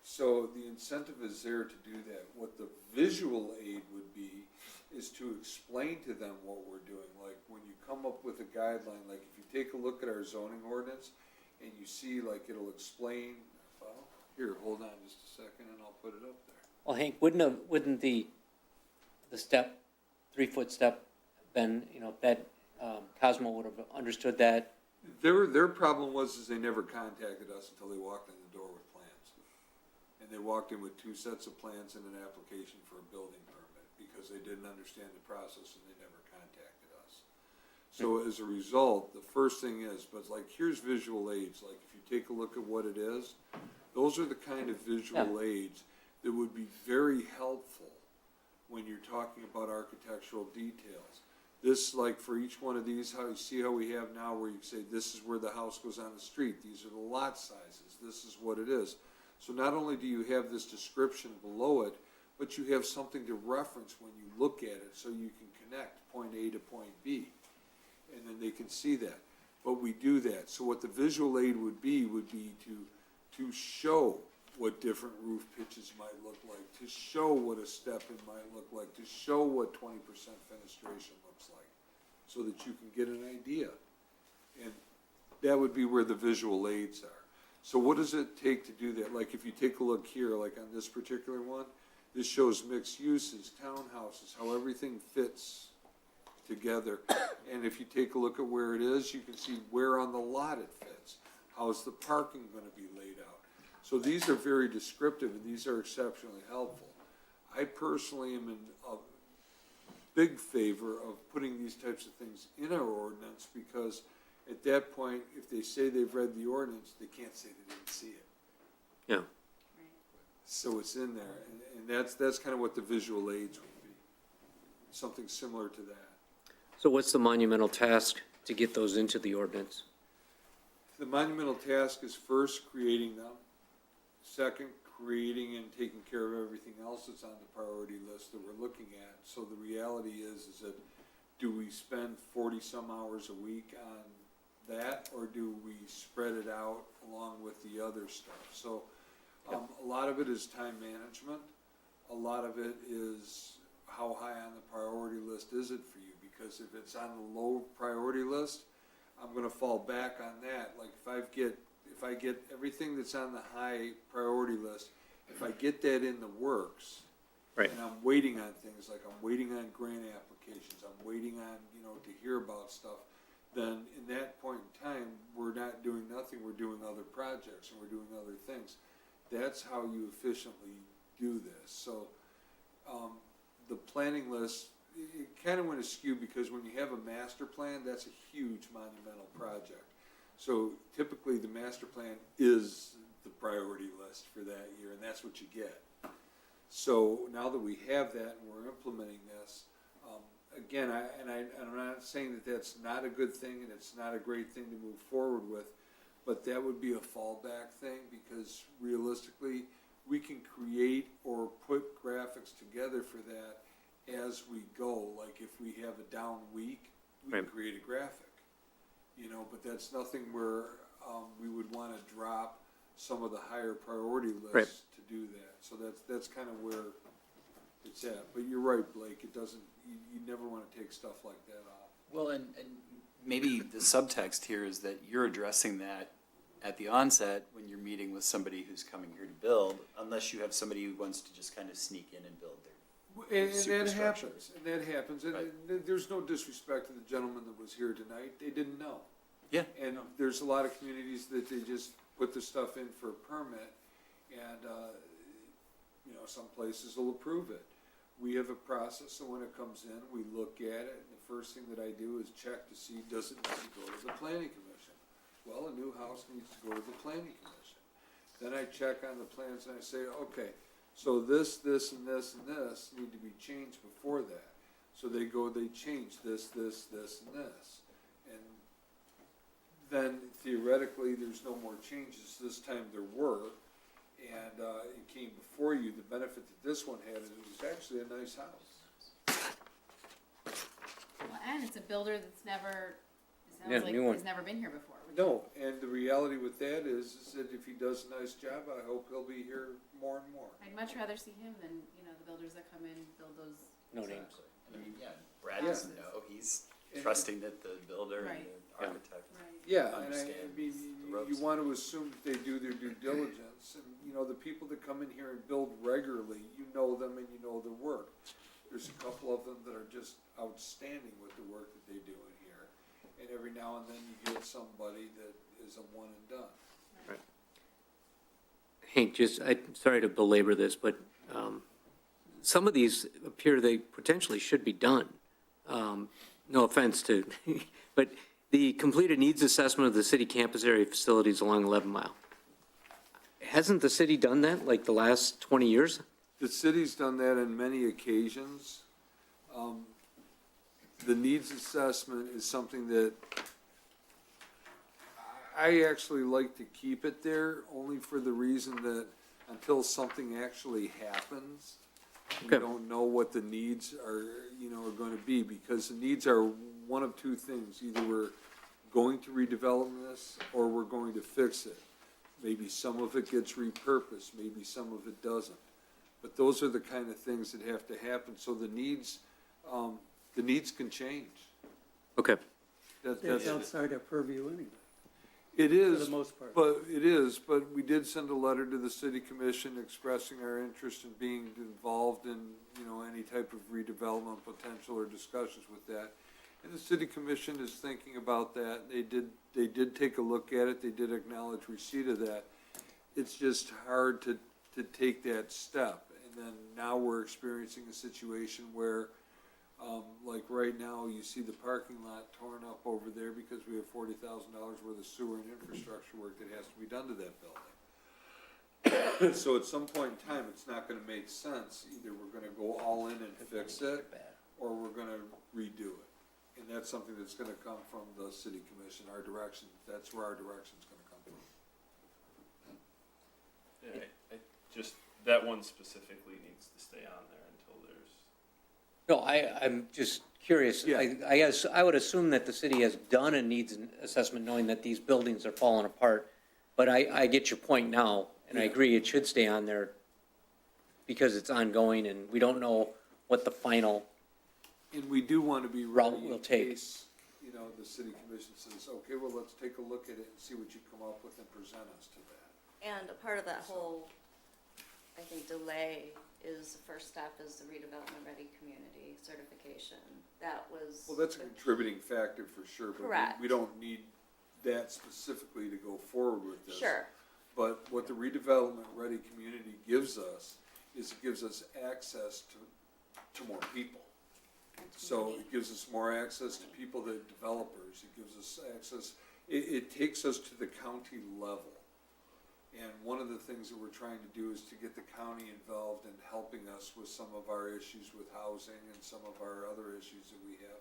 So the incentive is there to do that. What the visual aid would be is to explain to them what we're doing. Like when you come up with a guideline, like if you take a look at our zoning ordinance and you see like it'll explain, well, here, hold on just a second and I'll put it up there. Well, Hank, wouldn't the step, 3-foot step, been, that Cosmo would have understood that? Their problem was they never contacted us until they walked in the door with plans. And they walked in with 2 sets of plans and an application for a building permit because they didn't understand the process and they never contacted us. So as a result, the first thing is, but like here's visual aids, like if you take a look at what it is, those are the kind of visual aids that would be very helpful when you're talking about architectural details. This, like for each one of these, how you see how we have now where you say this is where the house goes on the street, these are the lot sizes, this is what it is. So not only do you have this description below it, but you have something to reference when you look at it so you can connect point A to point B. And then they can see that. But we do that. So what the visual aid would be to show what different roof pitches might look like, to show what a step-in might look like, to show what 20% fenestration looks like, so that you can get an idea. And that would be where the visual aids are. So what does it take to do that? Like if you take a look here, like on this particular one, this shows mixed uses, townhouses, how everything fits together. And if you take a look at where it is, you can see where on the lot it fits. How's the parking gonna be laid out? So these are very descriptive and these are exceptionally helpful. I personally am in a big favor of putting these types of things in our ordinance because at that point, if they say they've read the ordinance, they can't say they didn't see it. Yeah. So it's in there, and that's kind of what the visual aids would be, something similar to that. So what's the monumental task to get those into the ordinance? The monumental task is first creating them, second, creating and taking care of everything else that's on the priority list that we're looking at. So the reality is that do we spend 40-some hours a week on that, or do we spread it out along with the other stuff? So a lot of it is time management. A lot of it is how high on the priority list is it for you? Because if it's on the low priority list, I'm gonna fall back on that. Like if I get everything that's on the high priority list, if I get that in the works, Right. and I'm waiting on things, like I'm waiting on grant applications, I'm waiting on, to hear about stuff, then in that point in time, we're not doing nothing, we're doing other projects and we're doing other things. That's how you efficiently do this. So, the planning list, it kind of went askew because when you have a master plan, that's a huge monumental project. So typically the master plan is the priority list for that year and that's what you get. So now that we have that and we're implementing this, again, I'm not saying that that's not a good thing and it's not a great thing to move forward with, but that would be a fallback thing because realistically, we can create or put graphics together for that as we go. Like if we have a down week, we can create a graphic, but that's nothing where we would want to drop some of the higher priority lists to do that. So that's kind of where it's at. But you're right, Blake, it doesn't, you never want to take stuff like that off. Well, and maybe the subtext here is that you're addressing that at the onset when you're meeting with somebody who's coming here to build, unless you have somebody who wants to just kind of sneak in and build their And that superstructure. happens, and that happens. And there's no disrespect to the gentleman that was here tonight. They didn't know. Yeah. And there's a lot of communities that they just put the stuff in for a permit, and, some places will approve it. We have a process, so when it comes in, we look at it, and the first thing that I do is check to see, does it need to go to the planning commission? Well, a new house needs to go to the planning commission. Then I check on the plans and I say, okay, so this, and this, and this need to be changed before that. So they change this, and this. And then theoretically, there's no more changes. This time there were, and it came before you. The benefit that this one had is it was actually a nice house. Well, and it's a builder that's never, it Yeah, sounds like, new one. has never been here before. which- No, and the reality with that is that if he does a nice job, I hope he'll be here more and more. I'd much rather see him than, the builders that come in and build those. No names. I mean, yeah, Brad Yeah. doesn't know, he's trusting that the builder and Right. the architect. Right. Yeah, and I Understand mean, the you ropes. want to assume that they do their due diligence, and, the people that come in here and build regularly, you know them and you know their work. There's a couple of them that are just outstanding with the work that they do in here, and every now and then you get somebody that is a one and done. Hank, I'm sorry to belabor this, but some of these appear they potentially should be done. No offense to, but the completed needs assessment of the city campus area facilities along 11 Mile. Hasn't the city done that like the last 20 years? The city's done that on many occasions. The needs assessment is something that I actually like to keep it there, only for the reason that until something actually happens, we Okay. don't know what the needs are gonna be, because the needs are one of two things. Either we're going to redevelop this, or we're going to fix it. Maybe some of it gets repurposed, maybe some of it doesn't. But those are the kind of things that have to happen, so the needs can change. Okay. It's That's, outside our purview anyway, it for is, the most part. but we did send a letter to the city commission expressing our interest in being involved in, any type of redevelopment potential or discussions with that. And the city commission is thinking about that. They did take a look at it. They did acknowledge receipt of that. It's just hard to take that step. And then now we're experiencing a situation where, like right now, you see the parking lot torn up over there because we have $40,000 worth of sewer and infrastructure work that has to be done to that building. So at some point in time, it's not gonna make sense. Either we're gonna go all in and fix it, or we're gonna redo it. And that's something that's gonna come from the city commission, our direction. That's where our direction's gonna come from. Yeah, just, that one specifically needs to stay on there until there's. No, I'm just curious. Yeah. I guess I would assume that the city has done a needs assessment knowing that these buildings are falling apart. But I get your point now, and I Yeah. agree it should stay on there because it's ongoing and we don't know what the final, And we do want to be Route ready we'll in take. case, the city commission says, okay, well, let's take a look at it and see what you come up with and present us to that. And a part of that whole, I think, delay is the first step is the redevelopment ready community certification. That was. Well, that's a contributing factor for sure, but Correct. we don't need that specifically to go forward with this. Sure, But what the redevelopment ready community gives us is it gives us access to more people. So it gives us more access to people, that developers, it gives us access, it takes us to the county level. And one of the things that we're trying to do is to get the county involved in helping us with some of our issues with housing and some of our other issues that we have,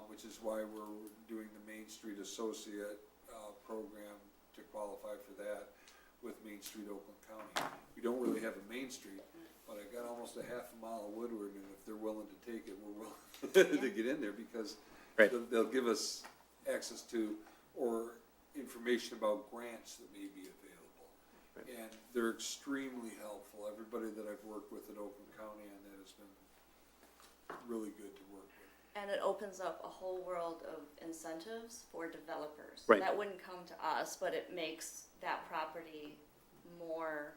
which is why we're doing the Main Street Associate program to qualify for that with Main Street Oakland County. We don't really have a Main Street, but I got almost a half a mile of Woodward, and if they're willing to take it, we're willing to get in there, because Right. they'll give us access to, or information about grants that may be available. And they're extremely helpful. Everybody that I've worked with in Oakland County on that has been really good to work with. and it opens up a whole world of incentives for developers. Right. That wouldn't come to us, but it makes that property more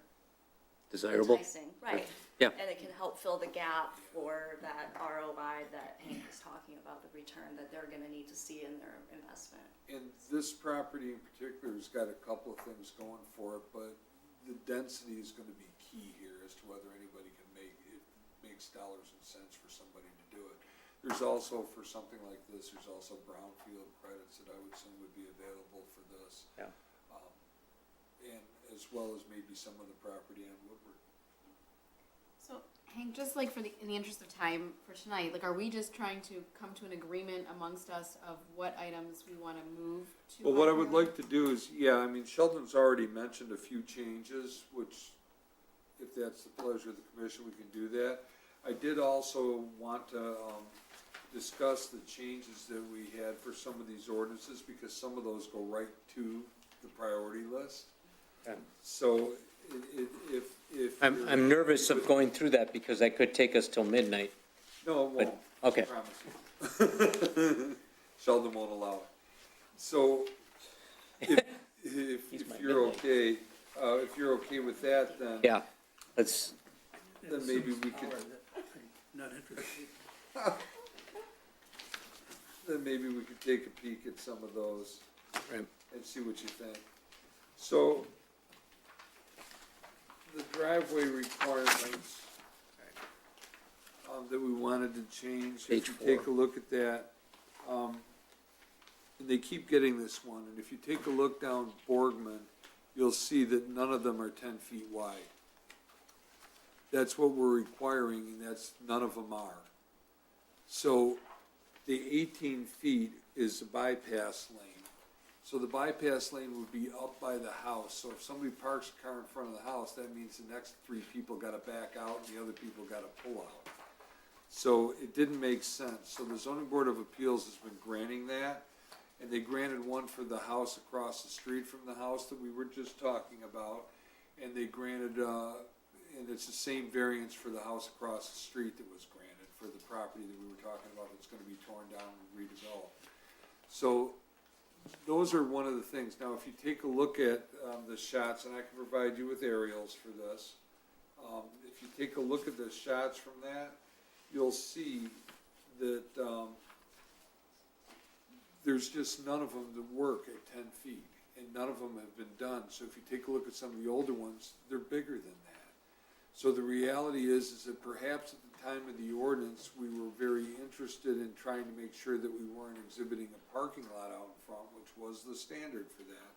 desirable. enticing, right? Yeah. And it can help fill the gap for that ROI that Hank was talking about, the return that they're gonna need to see in their investment. And this property in particular has got a couple of things going for it, but the density is gonna be key here as to whether anybody can make, it makes dollars and cents for somebody to do it. There's also, for something like this, there's also brownfield credits that I would assume would be available for this. Yeah. And as well as maybe some of the property on Woodward. So, Hank, just like in the interest of time for tonight, like, are we just trying to come to an agreement amongst us of what items we wanna move to? Well, what I would Highway? like to do is, yeah, I mean, Sheldon's already mentioned a few changes, which, if that's the pleasure of the commission, we can do that. I did also want to, discuss the changes that we had for some of these ordinances, because some of those go right to the priority list. Okay. So, if. I'm nervous of going through that because that could take us till midnight. No, it won't. Okay. I promise you. Sheldon won't allow it. So, if He's my you're midnight. okay, if you're okay with that, then. Yeah, let's, Then maybe we could, I'm not interested. then maybe we could take a peek at some of those right. and see what you think. So, the driveway requirements, that we wanted to change. Page If you take 4. a look at that, and they keep getting this one, and if you take a look down Borgman, you'll see that none of them are 10 feet wide. That's what we're requiring, and that's, none of them are. So, the 18 feet is the bypass lane. So the bypass lane would be up by the house, so if somebody parks a car in front of the house, that means the next 3 people gotta back out and the other people gotta pull out. So it didn't make sense, so the zoning board of appeals has been granting that, and they granted one for the house across the street from the house that we were just talking about, and they granted, and it's the same variance for the house across the street that was granted for the property that we were talking about that's gonna be torn down and redeveloped. So, those are one of the things. Now, if you take a look at, the shots, and I can provide you with aerials for this. If you take a look at the shots from that, you'll see that, there's just none of them that work at 10 feet, and none of them have been done. So if you take a look at some of the older ones, they're bigger than that. So the reality is that perhaps at the time of the ordinance, we were very interested in trying to make sure that we weren't exhibiting a parking lot out in front, which was the standard for that.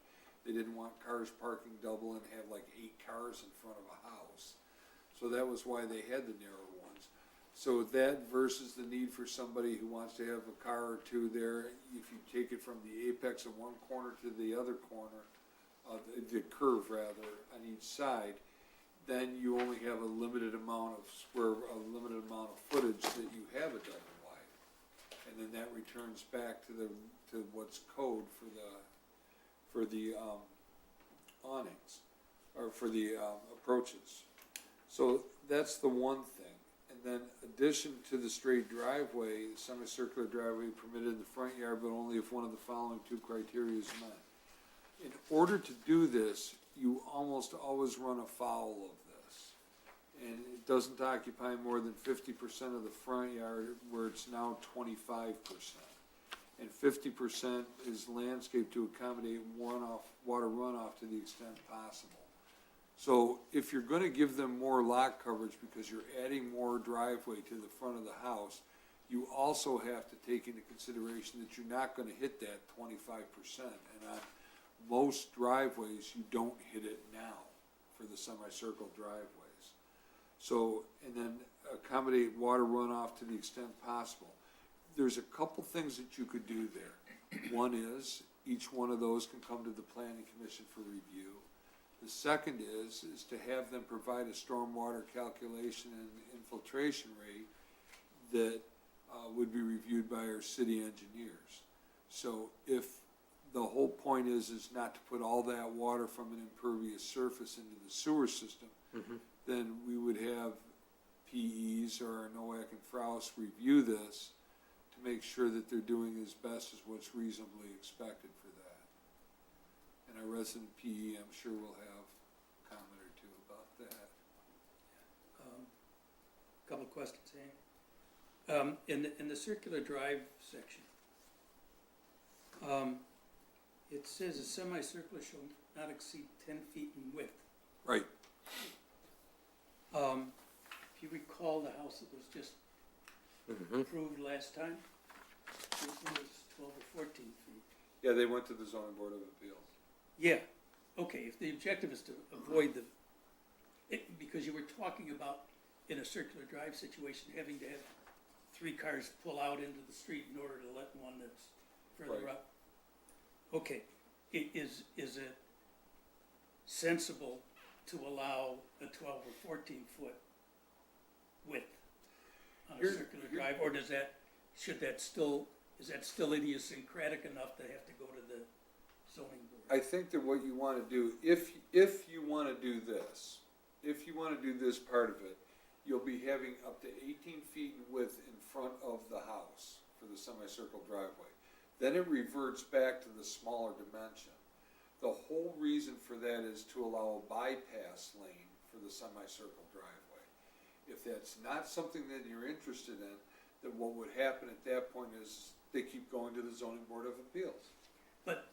They didn't want cars parking double and have like 8 cars in front of a house. So that was why they had the narrow ones. So that versus the need for somebody who wants to have a car or two there, if you take it from the apex of one corner to the other corner, the curve rather, on each side, then you only have a limited amount of footage that you have a double wide. And then that returns back to what's code for the awnings, or for the, approaches. So that's the one thing. And then addition to the straight driveway, semicircular driveway permitted in the front yard, but only if one of the following 2 criteria is met. In order to do this, you almost always run afoul of this. And it doesn't occupy more than 50% of the front yard, where it's now 25%. And 50% is landscaped to accommodate water runoff to the extent possible. So if you're gonna give them more lot coverage because you're adding more driveway to the front of the house, you also have to take into consideration that you're not gonna hit that 25%. And on most driveways, you don't hit it now for the semicircle driveways. So, and then accommodate water runoff to the extent possible. There's a couple things that you could do there. One is, each one of those can come to the planning commission for review. The second is to have them provide a stormwater calculation and infiltration rate that would be reviewed by our city engineers. So if the whole point is not to put all that water from an impervious surface into the sewer system, then we would have PEs or Noack and Frous review this to make sure that they're doing as best as what's reasonably expected for that. And our resident PE, I'm sure will have a comment or two about that. Couple questions, Hank. In the circular drive section, it says a semicircular shall not exceed 10 feet in width. Right. If you recall, the house that was just Mhm. approved last time, it was 12 or 14 feet. Yeah, they went to the zoning board of appeals. Yeah, okay, if the objective is to avoid because you were talking about, in a circular drive situation, having to have 3 cars pull out into the street in order to let one that's further Right. up. Okay, is it sensible to allow a 12 or 14 foot width on a Here- circular here- drive, or is that still idiosyncratic enough to have to go to the zoning board? I think that what you wanna do, if you wanna do this, if you wanna do this part of it, you'll be having up to 18 feet in width in front of the house for the semicircle driveway. Then it reverts back to the smaller dimension. The whole reason for that is to allow a bypass lane for the semicircle driveway. If that's not something that you're interested in, then what would happen at that point is they keep going to the zoning board of appeals. But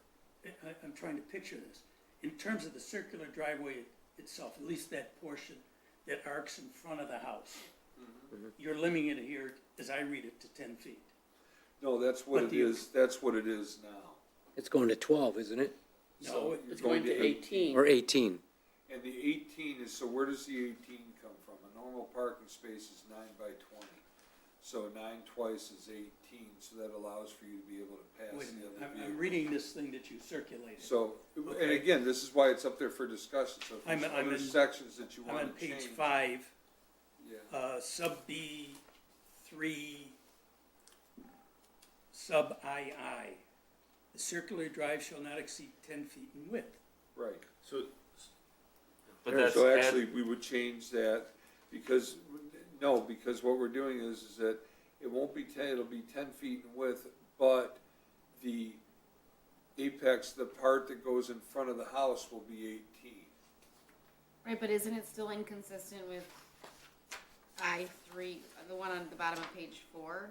I'm trying to picture this. In terms of the circular driveway itself, at least that portion that arcs in front of the house, you're limiting it here, as I read it, to 10 feet. No, that's what But it is, that's what it is now. It's going to 12, isn't it? No, So it's you're Going to 18. Or 18? And the 18 is, so where does the 18 come from? A normal parking space is 9 by 20. So 9 twice is 18, so that allows for you to be able to pass Wait a the minute, other I'm vehicle. reading this thing that you circulated. So, and Okay. again, this is why it's up there for discussion, so if I'm- there's I'm other in- sections that you I'm want on to page change. 5, Yeah, sub B, 3, sub II. The circular drive shall not exceed 10 feet in width. right. So, but that's So actually, we would change that, because, no, because what we're doing is that it won't be 10, it'll be 10 feet in width, but the apex, the part that goes in front of the house will be 18. Right, but isn't it still inconsistent with I3, the one on the bottom of page 4?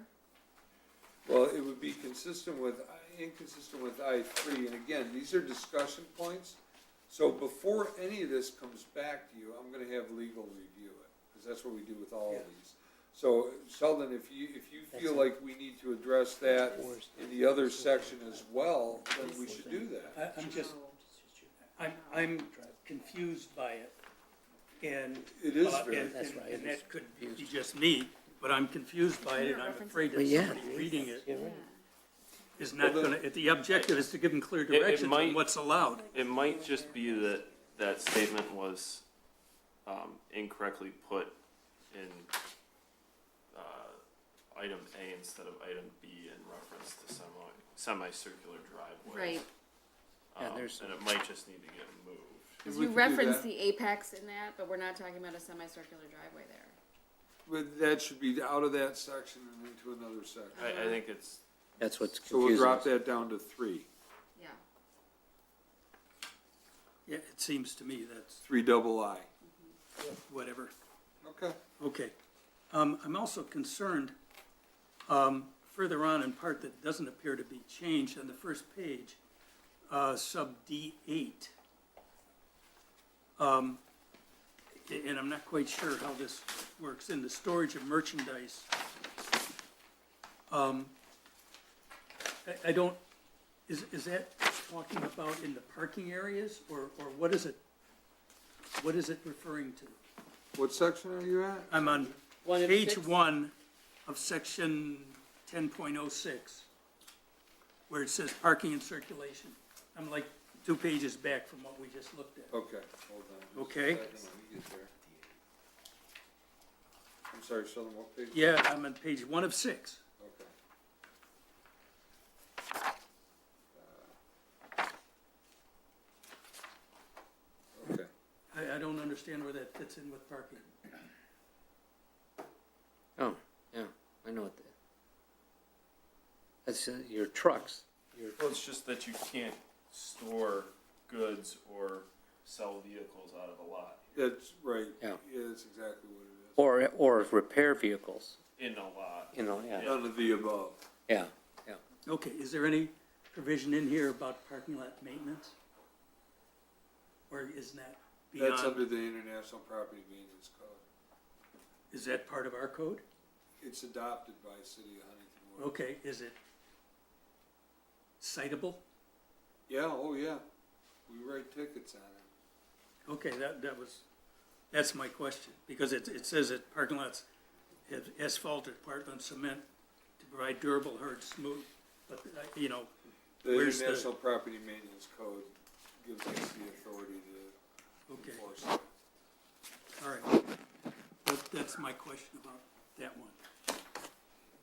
Well, it would be inconsistent with I3, and again, these are discussion points. So before any of this comes back to you, I'm gonna have legal review it, because that's what we do with all of these. So Sheldon, if you feel like we need to address that in the other section as well, then we should do that. I'm confused by it, and. It is very- and- That's right, And it is that could be just me, but I'm confused by it, and I'm afraid that Well, yeah. somebody reading it You're right. is not Well, gonna, the objective is to give them clear it directions might- on what's allowed. it might just be that that statement was incorrectly put in item A instead of item B in reference to semicircular driveway. Right, Yeah, there's- And it might just need to get moved. because We you could do reference that. the apex in that, but we're not talking about a semicircular driveway there. But that should be out of that section and into another section. I think it's, That's what's So we'll confusing. drop that down to 3, Yeah. Yeah, it seems to me that's 3 double I. whatever. Okay. Okay. I'm also concerned, further on in part that doesn't appear to be changed on the first page, sub D8. And I'm not quite sure how this works in the storage of merchandise. I don't, is that talking about in the parking areas, or what is it referring to? What section are you at? I'm on One of page 6? 1 of section 10.06, where it says parking and circulation. I'm like 2 pages back from what we just looked at. Okay, hold on. just a Okay. second, let me get there. I'm sorry, Sheldon, what page? Yeah, I'm on page 1 of 6. Okay. Okay, I don't understand where that fits in with parking. Oh, yeah, I know what that. That's your trucks. well, it's just that you can't store goods or sell vehicles out of a lot. that's right. Yeah. Yeah, that's exactly what it is. Or repair vehicles. in a lot. You know, yeah, None of the above. yeah. Okay, is there any provision in here about parking lot maintenance? Or is that That's beyond, under the International Property Maintenance Code. is that part of our code? It's adopted by City of Huntington Woods. Okay, is it citable? Yeah, oh yeah. We write tickets on it. Okay, that's my question, because it says that parking lots have asphalted Portland cement to provide durable, hard, smooth, but, you know, The Where's the- International Property Maintenance Code gives us the authority to okay, enforce it. all right. That's my question about that one.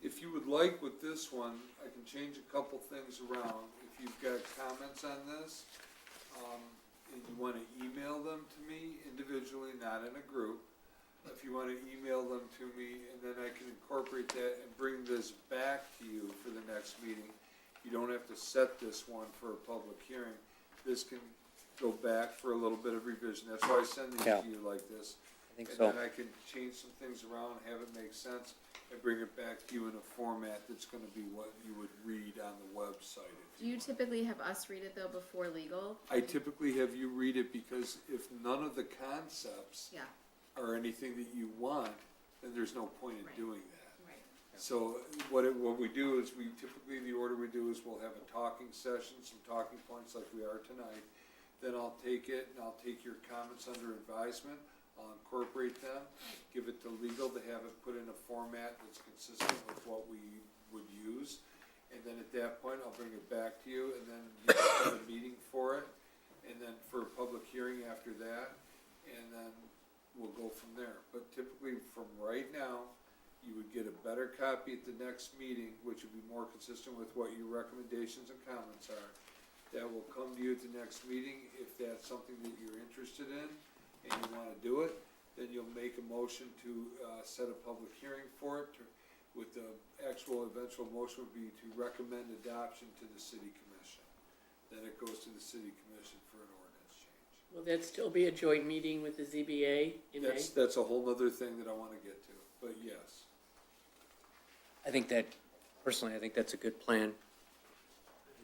If you would like with this one, I can change a couple things around. If you've got comments on this, and you wanna email them to me individually, not in a group. If you wanna email them to me, and then I can incorporate that and bring this back to you for the next meeting. You don't have to set this one for a public hearing. This can go back for a little bit of revision. That's why I send these Yeah. to you like this. I think And so. then I can change some things around, have it make sense, and bring it back to you in a format that's gonna be what you would read on the website. Do you typically have us read it though before legal? I typically have you read it because if none of the concepts Yeah, are anything that you want, then there's no point in Right. doing that. right. So what we do is the order we do is we'll have a talking session, some talking points like we are tonight. Then I'll take it and I'll take your comments under advisement. I'll incorporate them, give it to legal to have it put in a format that's consistent with what we would use. And then at that point, I'll bring it back to you and then you can have a meeting for it. And then for a public hearing after that, and then we'll go from there. But typically from right now, you would get a better copy at the next meeting, which would be more consistent with what your recommendations and comments are. That will come to you at the next meeting. If that's something that you're interested in and you wanna do it, then you'll make a motion to, set a public hearing for it. With the actual eventual motion would be to recommend adoption to the city commission. Then it goes to the city commission for an ordinance change. Will that still be a joint meeting with the ZBA in May? That's a whole nother thing that I wanna get to, but yes. I think that, personally, I think that's a good plan.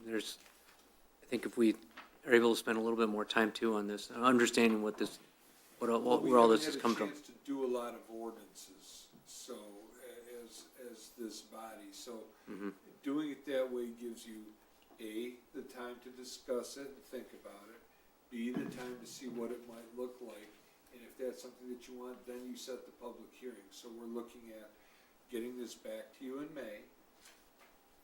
I think if we are able to spend a little bit more time too on this, understanding what this, where all this has come from. We haven't had a chance to do a lot of ordinances, so, as this body, so doing it that way gives you, A, the time to discuss it and think about it, B, the time to see what it might look like, and if that's something that you want, then you set the public hearing. So we're looking at getting this back to you in May.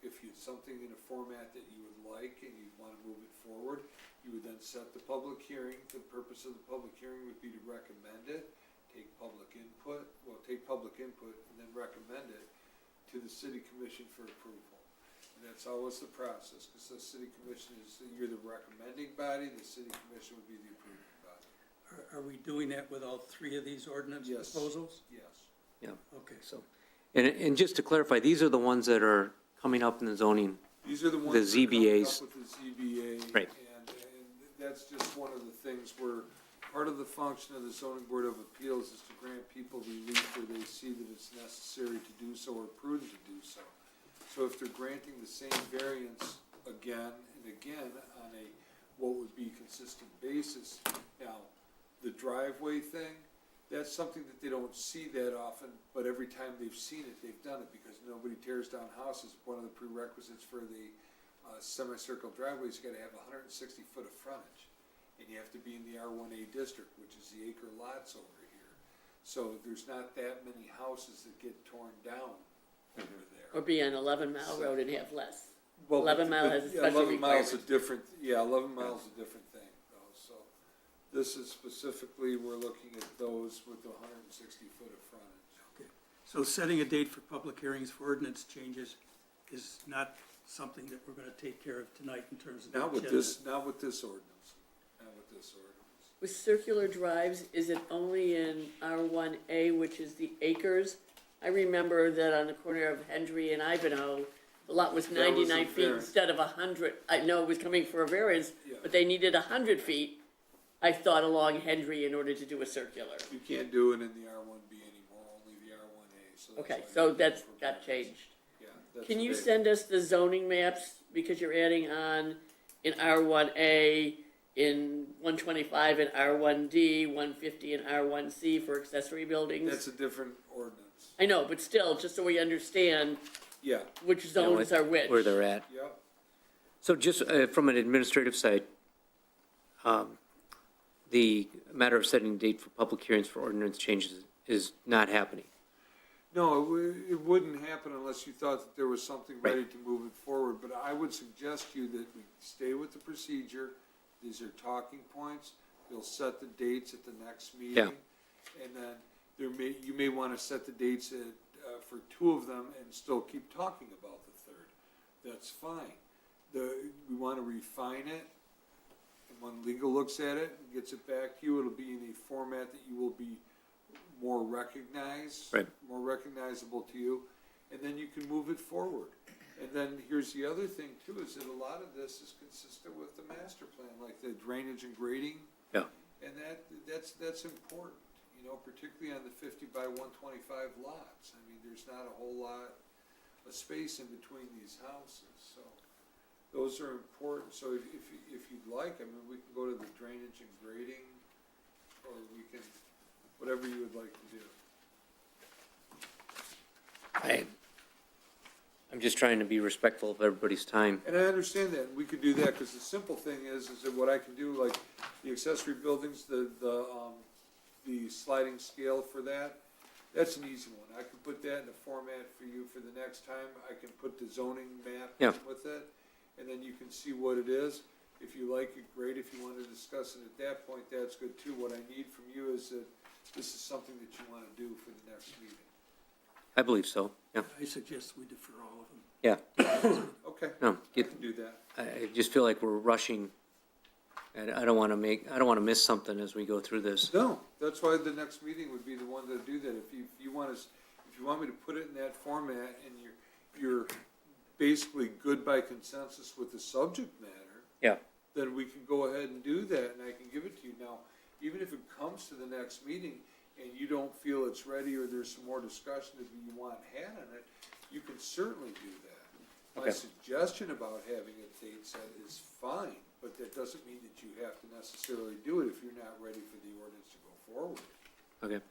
If it's something in a format that you would like and you'd wanna move it forward, you would then set the public hearing. The purpose of the public hearing would be to recommend it, take public input and then recommend it to the city commission for approval. And that's always the process, because the city commission is, you're the recommending body, the city commission would be the approving body. Are we doing that with all three of these ordinance Yes. proposals? Yes. Okay, So, and just to clarify, these are the ones that are coming up in the zoning. These are the ones The that are coming ZBAs. up with the ZBA. Right. And that's just one of the things where, part of the function of the zoning board of appeals is to grant people relief where they see that it's necessary to do so or prudent to do so. So if they're granting the same variance again and again on a, what would be consistent basis. Now, the driveway thing, that's something that they don't see that often, but every time they've seen it, they've done it, because nobody tears down houses. One of the prerequisites for the semicircle driveway is you gotta have 160 foot of frontage. And you have to be in the R1A district, which is the acre lots over here. So there's not that many houses that get torn down over there. Or be on 11 Mile Road and have less? Well, 11 Mile has a special 11 miles a requirement. different, 11 miles a different thing, though, so. This is specifically, we're looking at those with the 160 foot of frontage. okay. So setting a date for public hearings for ordinance changes is not something that we're gonna take care of tonight in terms of the Not with agenda. this, not with this ordinance, not with this ordinance. With circular drives, is it only in R1A, which is the acres? I remember that on the corner of Hendry and Ivanhoe, the lot was That was a 99 feet variance. instead of 100. I know it was coming for a variance, Yeah. but they needed 100 feet, I thought, along Hendry in order to do a circular. You can't do it in the R1B anymore, only the R1A, so Okay, why so I'm that's looking for got variance. changed. Yeah. that's Can you vague. send us the zoning maps, because you're adding on in R1A, in 125 in R1D, 150 in R1C for accessory buildings? That's a different ordinance. I know, but still, just so we understand Yeah, which zones are which. Where they're at. yep. So just from an administrative side, the matter of setting a date for public hearings for ordinance changes is not happening. No, it wouldn't happen unless you thought that there was something Right. ready to move it forward, but I would suggest you that we stay with the procedure. These are talking points. You'll set the dates at the next meeting. And then you may want to set the dates for two of them and still keep talking about the third. That's fine. We want to refine it. And when legal looks at it and gets it back to you, it'll be in a format that you will be more recognized, Right. more recognizable to you, and then you can move it forward. And then here's the other thing too, is that a lot of this is consistent with the master plan, like the drainage and grading. Yeah. And that's important, you know, particularly on the 50 by 125 lots. I mean, there's not a whole lot of space in between these houses, so those are important. So if you'd like, I mean, we can go to the drainage and grading, or we can, whatever you would like to do. I'm just trying to be respectful of everybody's time. And I understand that, and we could do that, because the simple thing is that what I can do, like, the accessory buildings, the sliding scale for that, that's an easy one. I can put that in a format for you for the next time. I can put the zoning map Yeah. with it, and then you can see what it is. If you like it, great. If you want to discuss it at that point, that's good too. What I need from you is that this is something that you want to do for the next meeting. I believe so, yeah. I suggest we defer all of them. Yeah, Okay, no, I can do that. I just feel like we're rushing, and I don't want to miss something as we go through this. No, that's why the next meeting would be the one to do that. If you want me to put it in that format and you're basically good by consensus with the subject matter, Yeah, then we can go ahead and do that, and I can give it to you. Now, even if it comes to the next meeting and you don't feel it's ready, or there's some more discussion that you want had on it, you can certainly do that. My Okay. suggestion about having a date set is fine, but that doesn't mean that you have to necessarily do it if you're not ready for the ordinance to go forward. okay.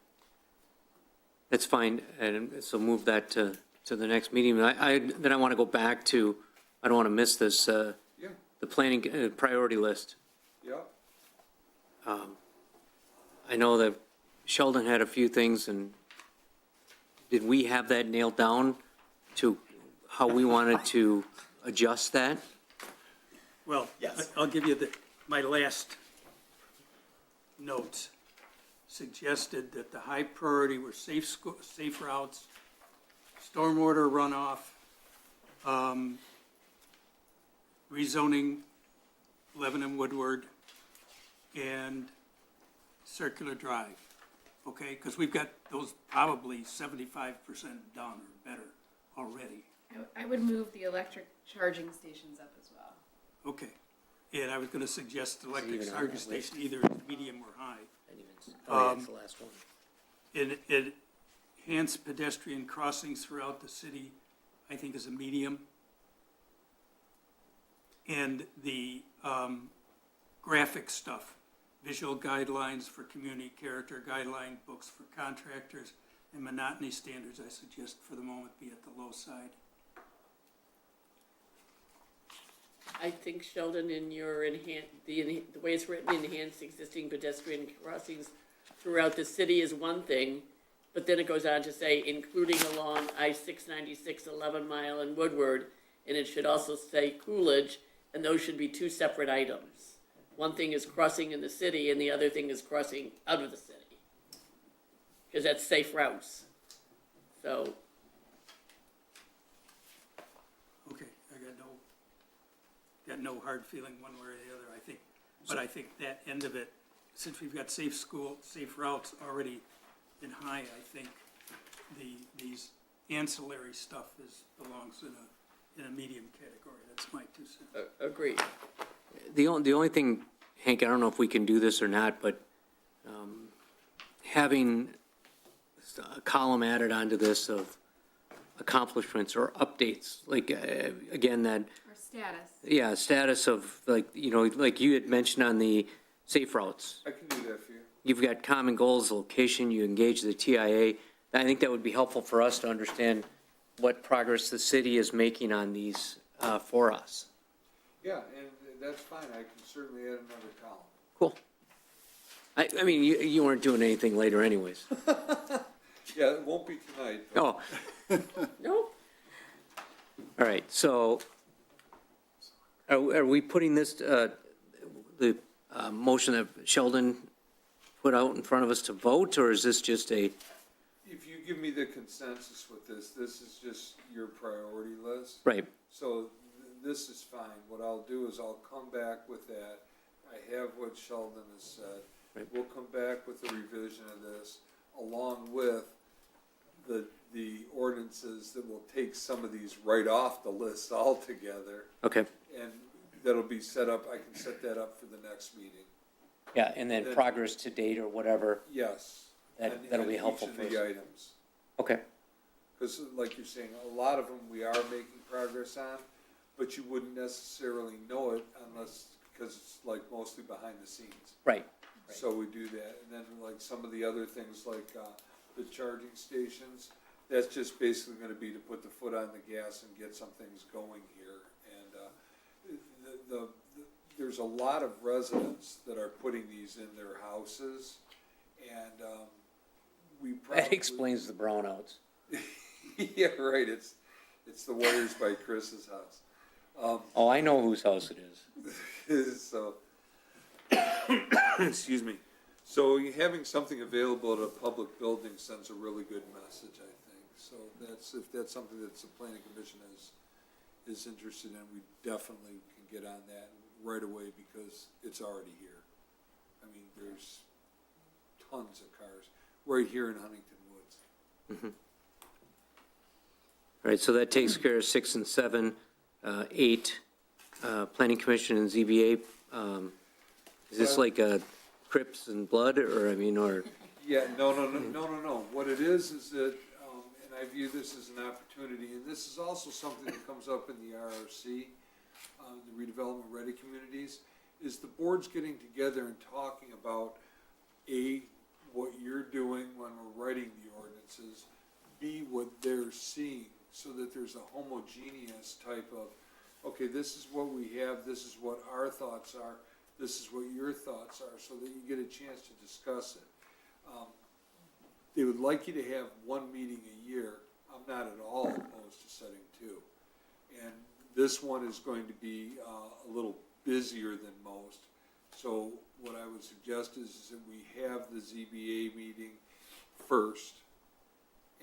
That's fine, and so move that to the next meeting. Then I want to go back to, I don't want to miss this, Yeah, the planning priority list. yeah. I know that Sheldon had a few things, and did we have that nailed down to how we wanted to adjust that? Well, Yes. I'll give you my last notes suggested that the high priority were safe routes, stormwater runoff, rezoning Lebanon Woodward, and Circular Drive, okay? Because we've got those probably 75% done or better already. I would move the electric charging stations up as well. Okay. And I was gonna suggest electric even on charging that list? station, either medium or high. Oh, yeah, it's the last one. It enhance pedestrian crossings throughout the city, I think is a medium. And the graphic stuff, visual guidelines for community character, guideline books for contractors, and monotony standards, I suggest for the moment be at the low side. I think Sheldon, in your the way it's written, enhanced existing pedestrian crossings throughout the city is one thing, but then it goes on to say, including along I-696, 11 Mile and Woodward, and it should also say Coolidge, and those should be two separate items. One thing is crossing in the city, and the other thing is crossing out of the city. Because that's safe routes. So, Okay, I got no hard feeling one way or the other, I think. But I think that end of it, since we've got safe routes already in high, I think these ancillary stuff belongs in a medium category. That's my 2 cents. agreed. The only thing, Hank, I don't know if we can do this or not, but having a column added onto this of accomplishments or updates, like, again, that, Or status. yeah, status of, like, you know, like you had mentioned on the safe routes. I can do that for you. You've got common goals, location, you engage the TIA. I think that would be helpful for us to understand what progress the city is making on these for us. Yeah, and that's fine, I can certainly add another column. Cool. I mean, you weren't doing anything later anyways. Yeah, it won't be tonight, but Oh, Nope. all right, so are we putting this, the motion that Sheldon put out in front of us to vote, or is this just a, if you give me the consensus with this, this is just your priority list. right, So this is fine. What I'll do is I'll come back with that. I have what Sheldon has said. Right. We'll come back with a revision of this along with the ordinances that will take some of these right off the list altogether. okay, And that'll be set up, I can set that up for the next meeting. yeah, and then progress to date or whatever, Yes. that'll be helpful for And us. each of the items. Okay, Because like you're saying, a lot of them we are making progress on, but you wouldn't necessarily know it unless, because it's like mostly behind the scenes. right, So we do that, and then like some of the other things like, the charging stations, that's just basically gonna be to put the foot on the gas and get some things going here. And, there's a lot of residents that are putting these in their houses, and, we probably. that explains the brownouts. Yeah, right, it's the wires by Chris's house. Oh, I know whose house it is. So, excuse me. So having something available at a public building sends a really good message, I think. So if that's something that the planning commission is interested in, we definitely can get on that right away because it's already here. I mean, there's tons of cars right here in Huntington Woods. All right, so that takes care of 6 and 7, 8, Planning Commission and ZBA. Is this like a Crips and Blood, or, I mean, or, Yeah, no. What it is that, and I view this as an opportunity, and this is also something that comes up in the RRC, the redevelopment ready communities, is the boards getting together and talking about, A, what you're doing when we're writing the ordinances, B, what they're seeing, so that there's a homogeneous type of, okay, this is what we have, this is what our thoughts are, this is what your thoughts are, so that you get a chance to discuss it. They would like you to have one meeting a year. I'm not at all opposed to setting two. And this one is going to be a little busier than most. So what I would suggest is that we have the ZBA meeting first,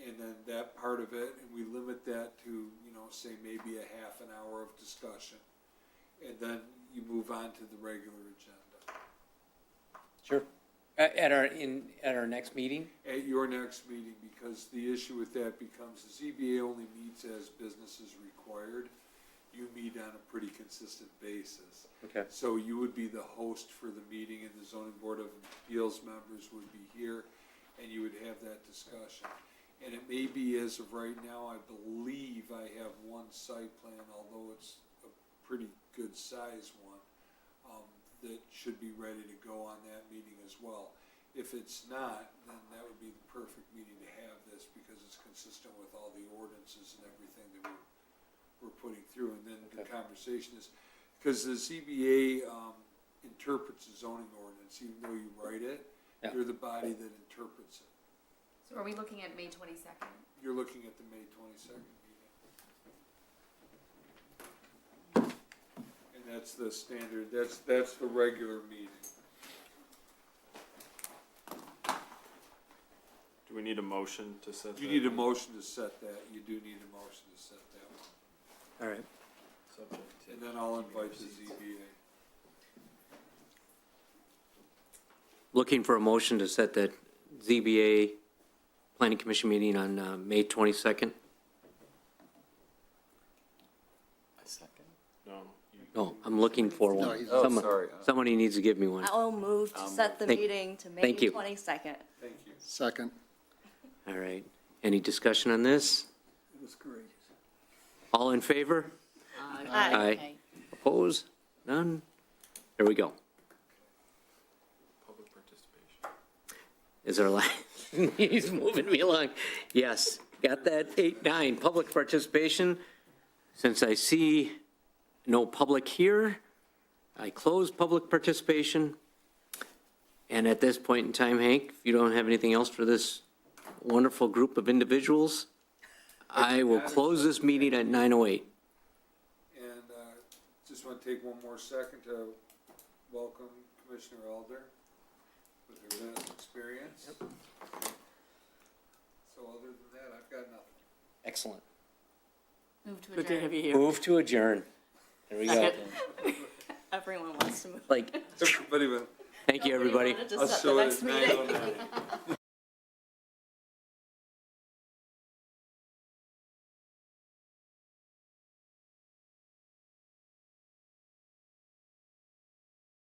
and then that part of it, and we limit that to, say maybe a half an hour of discussion. And then you move on to the regular agenda. sure, at our next meeting? At your next meeting, because the issue with that becomes the ZBA only meets as business is required. You meet on a pretty consistent basis. Okay. So you would be the host for the meeting, and the zoning board of appeals members would be here, and you would have that discussion. And it may be, as of right now, I believe I have one site plan, although it's a pretty good size one, that should be ready to go on that meeting as well. If it's not, then that would be the perfect meeting to have this, because it's consistent with all the ordinances and everything that we're putting through. And then the conversation is, because the ZBA interprets the zoning ordinance, even though you write it, Yeah. you're the body that interprets it. So are we looking at May 22nd? You're looking at the May 22nd meeting. And that's the standard, that's the regular meeting. Do we need a motion to set that? You need a motion to set that, you do need a motion to set that one. All right. Subject to- And then I'll invite the ZBA. Looking for a motion to set that ZBA Planning Commission meeting on May 22nd? A second? No. No, I'm looking for one. he's- Oh, Someone- sorry. Somebody needs to give me one. I'll move to set the Thank- meeting to May thank you. 22nd. Thank you. Second. All right. Any discussion on this? It was great. All in favor? Aye. Opposed? None? There we go. Public participation. Is our last, he's moving me along. Yes, got that, 8, 9, public participation. Since I see no public here, I close public participation. And at this point in time, Hank, if you don't have anything else for this wonderful group of individuals, I will close this meeting at 9:08. And just want to take one more second to welcome Commissioner Elder with her vast experience. So other than that, I've got nothing. Excellent. Move to Good to have adjourn. you here. Move to adjourn. There we go. Second. Everyone wants to move. Like, Everybody, thank you, everybody. Wanna just I'll set the show it next at meeting. 9:09.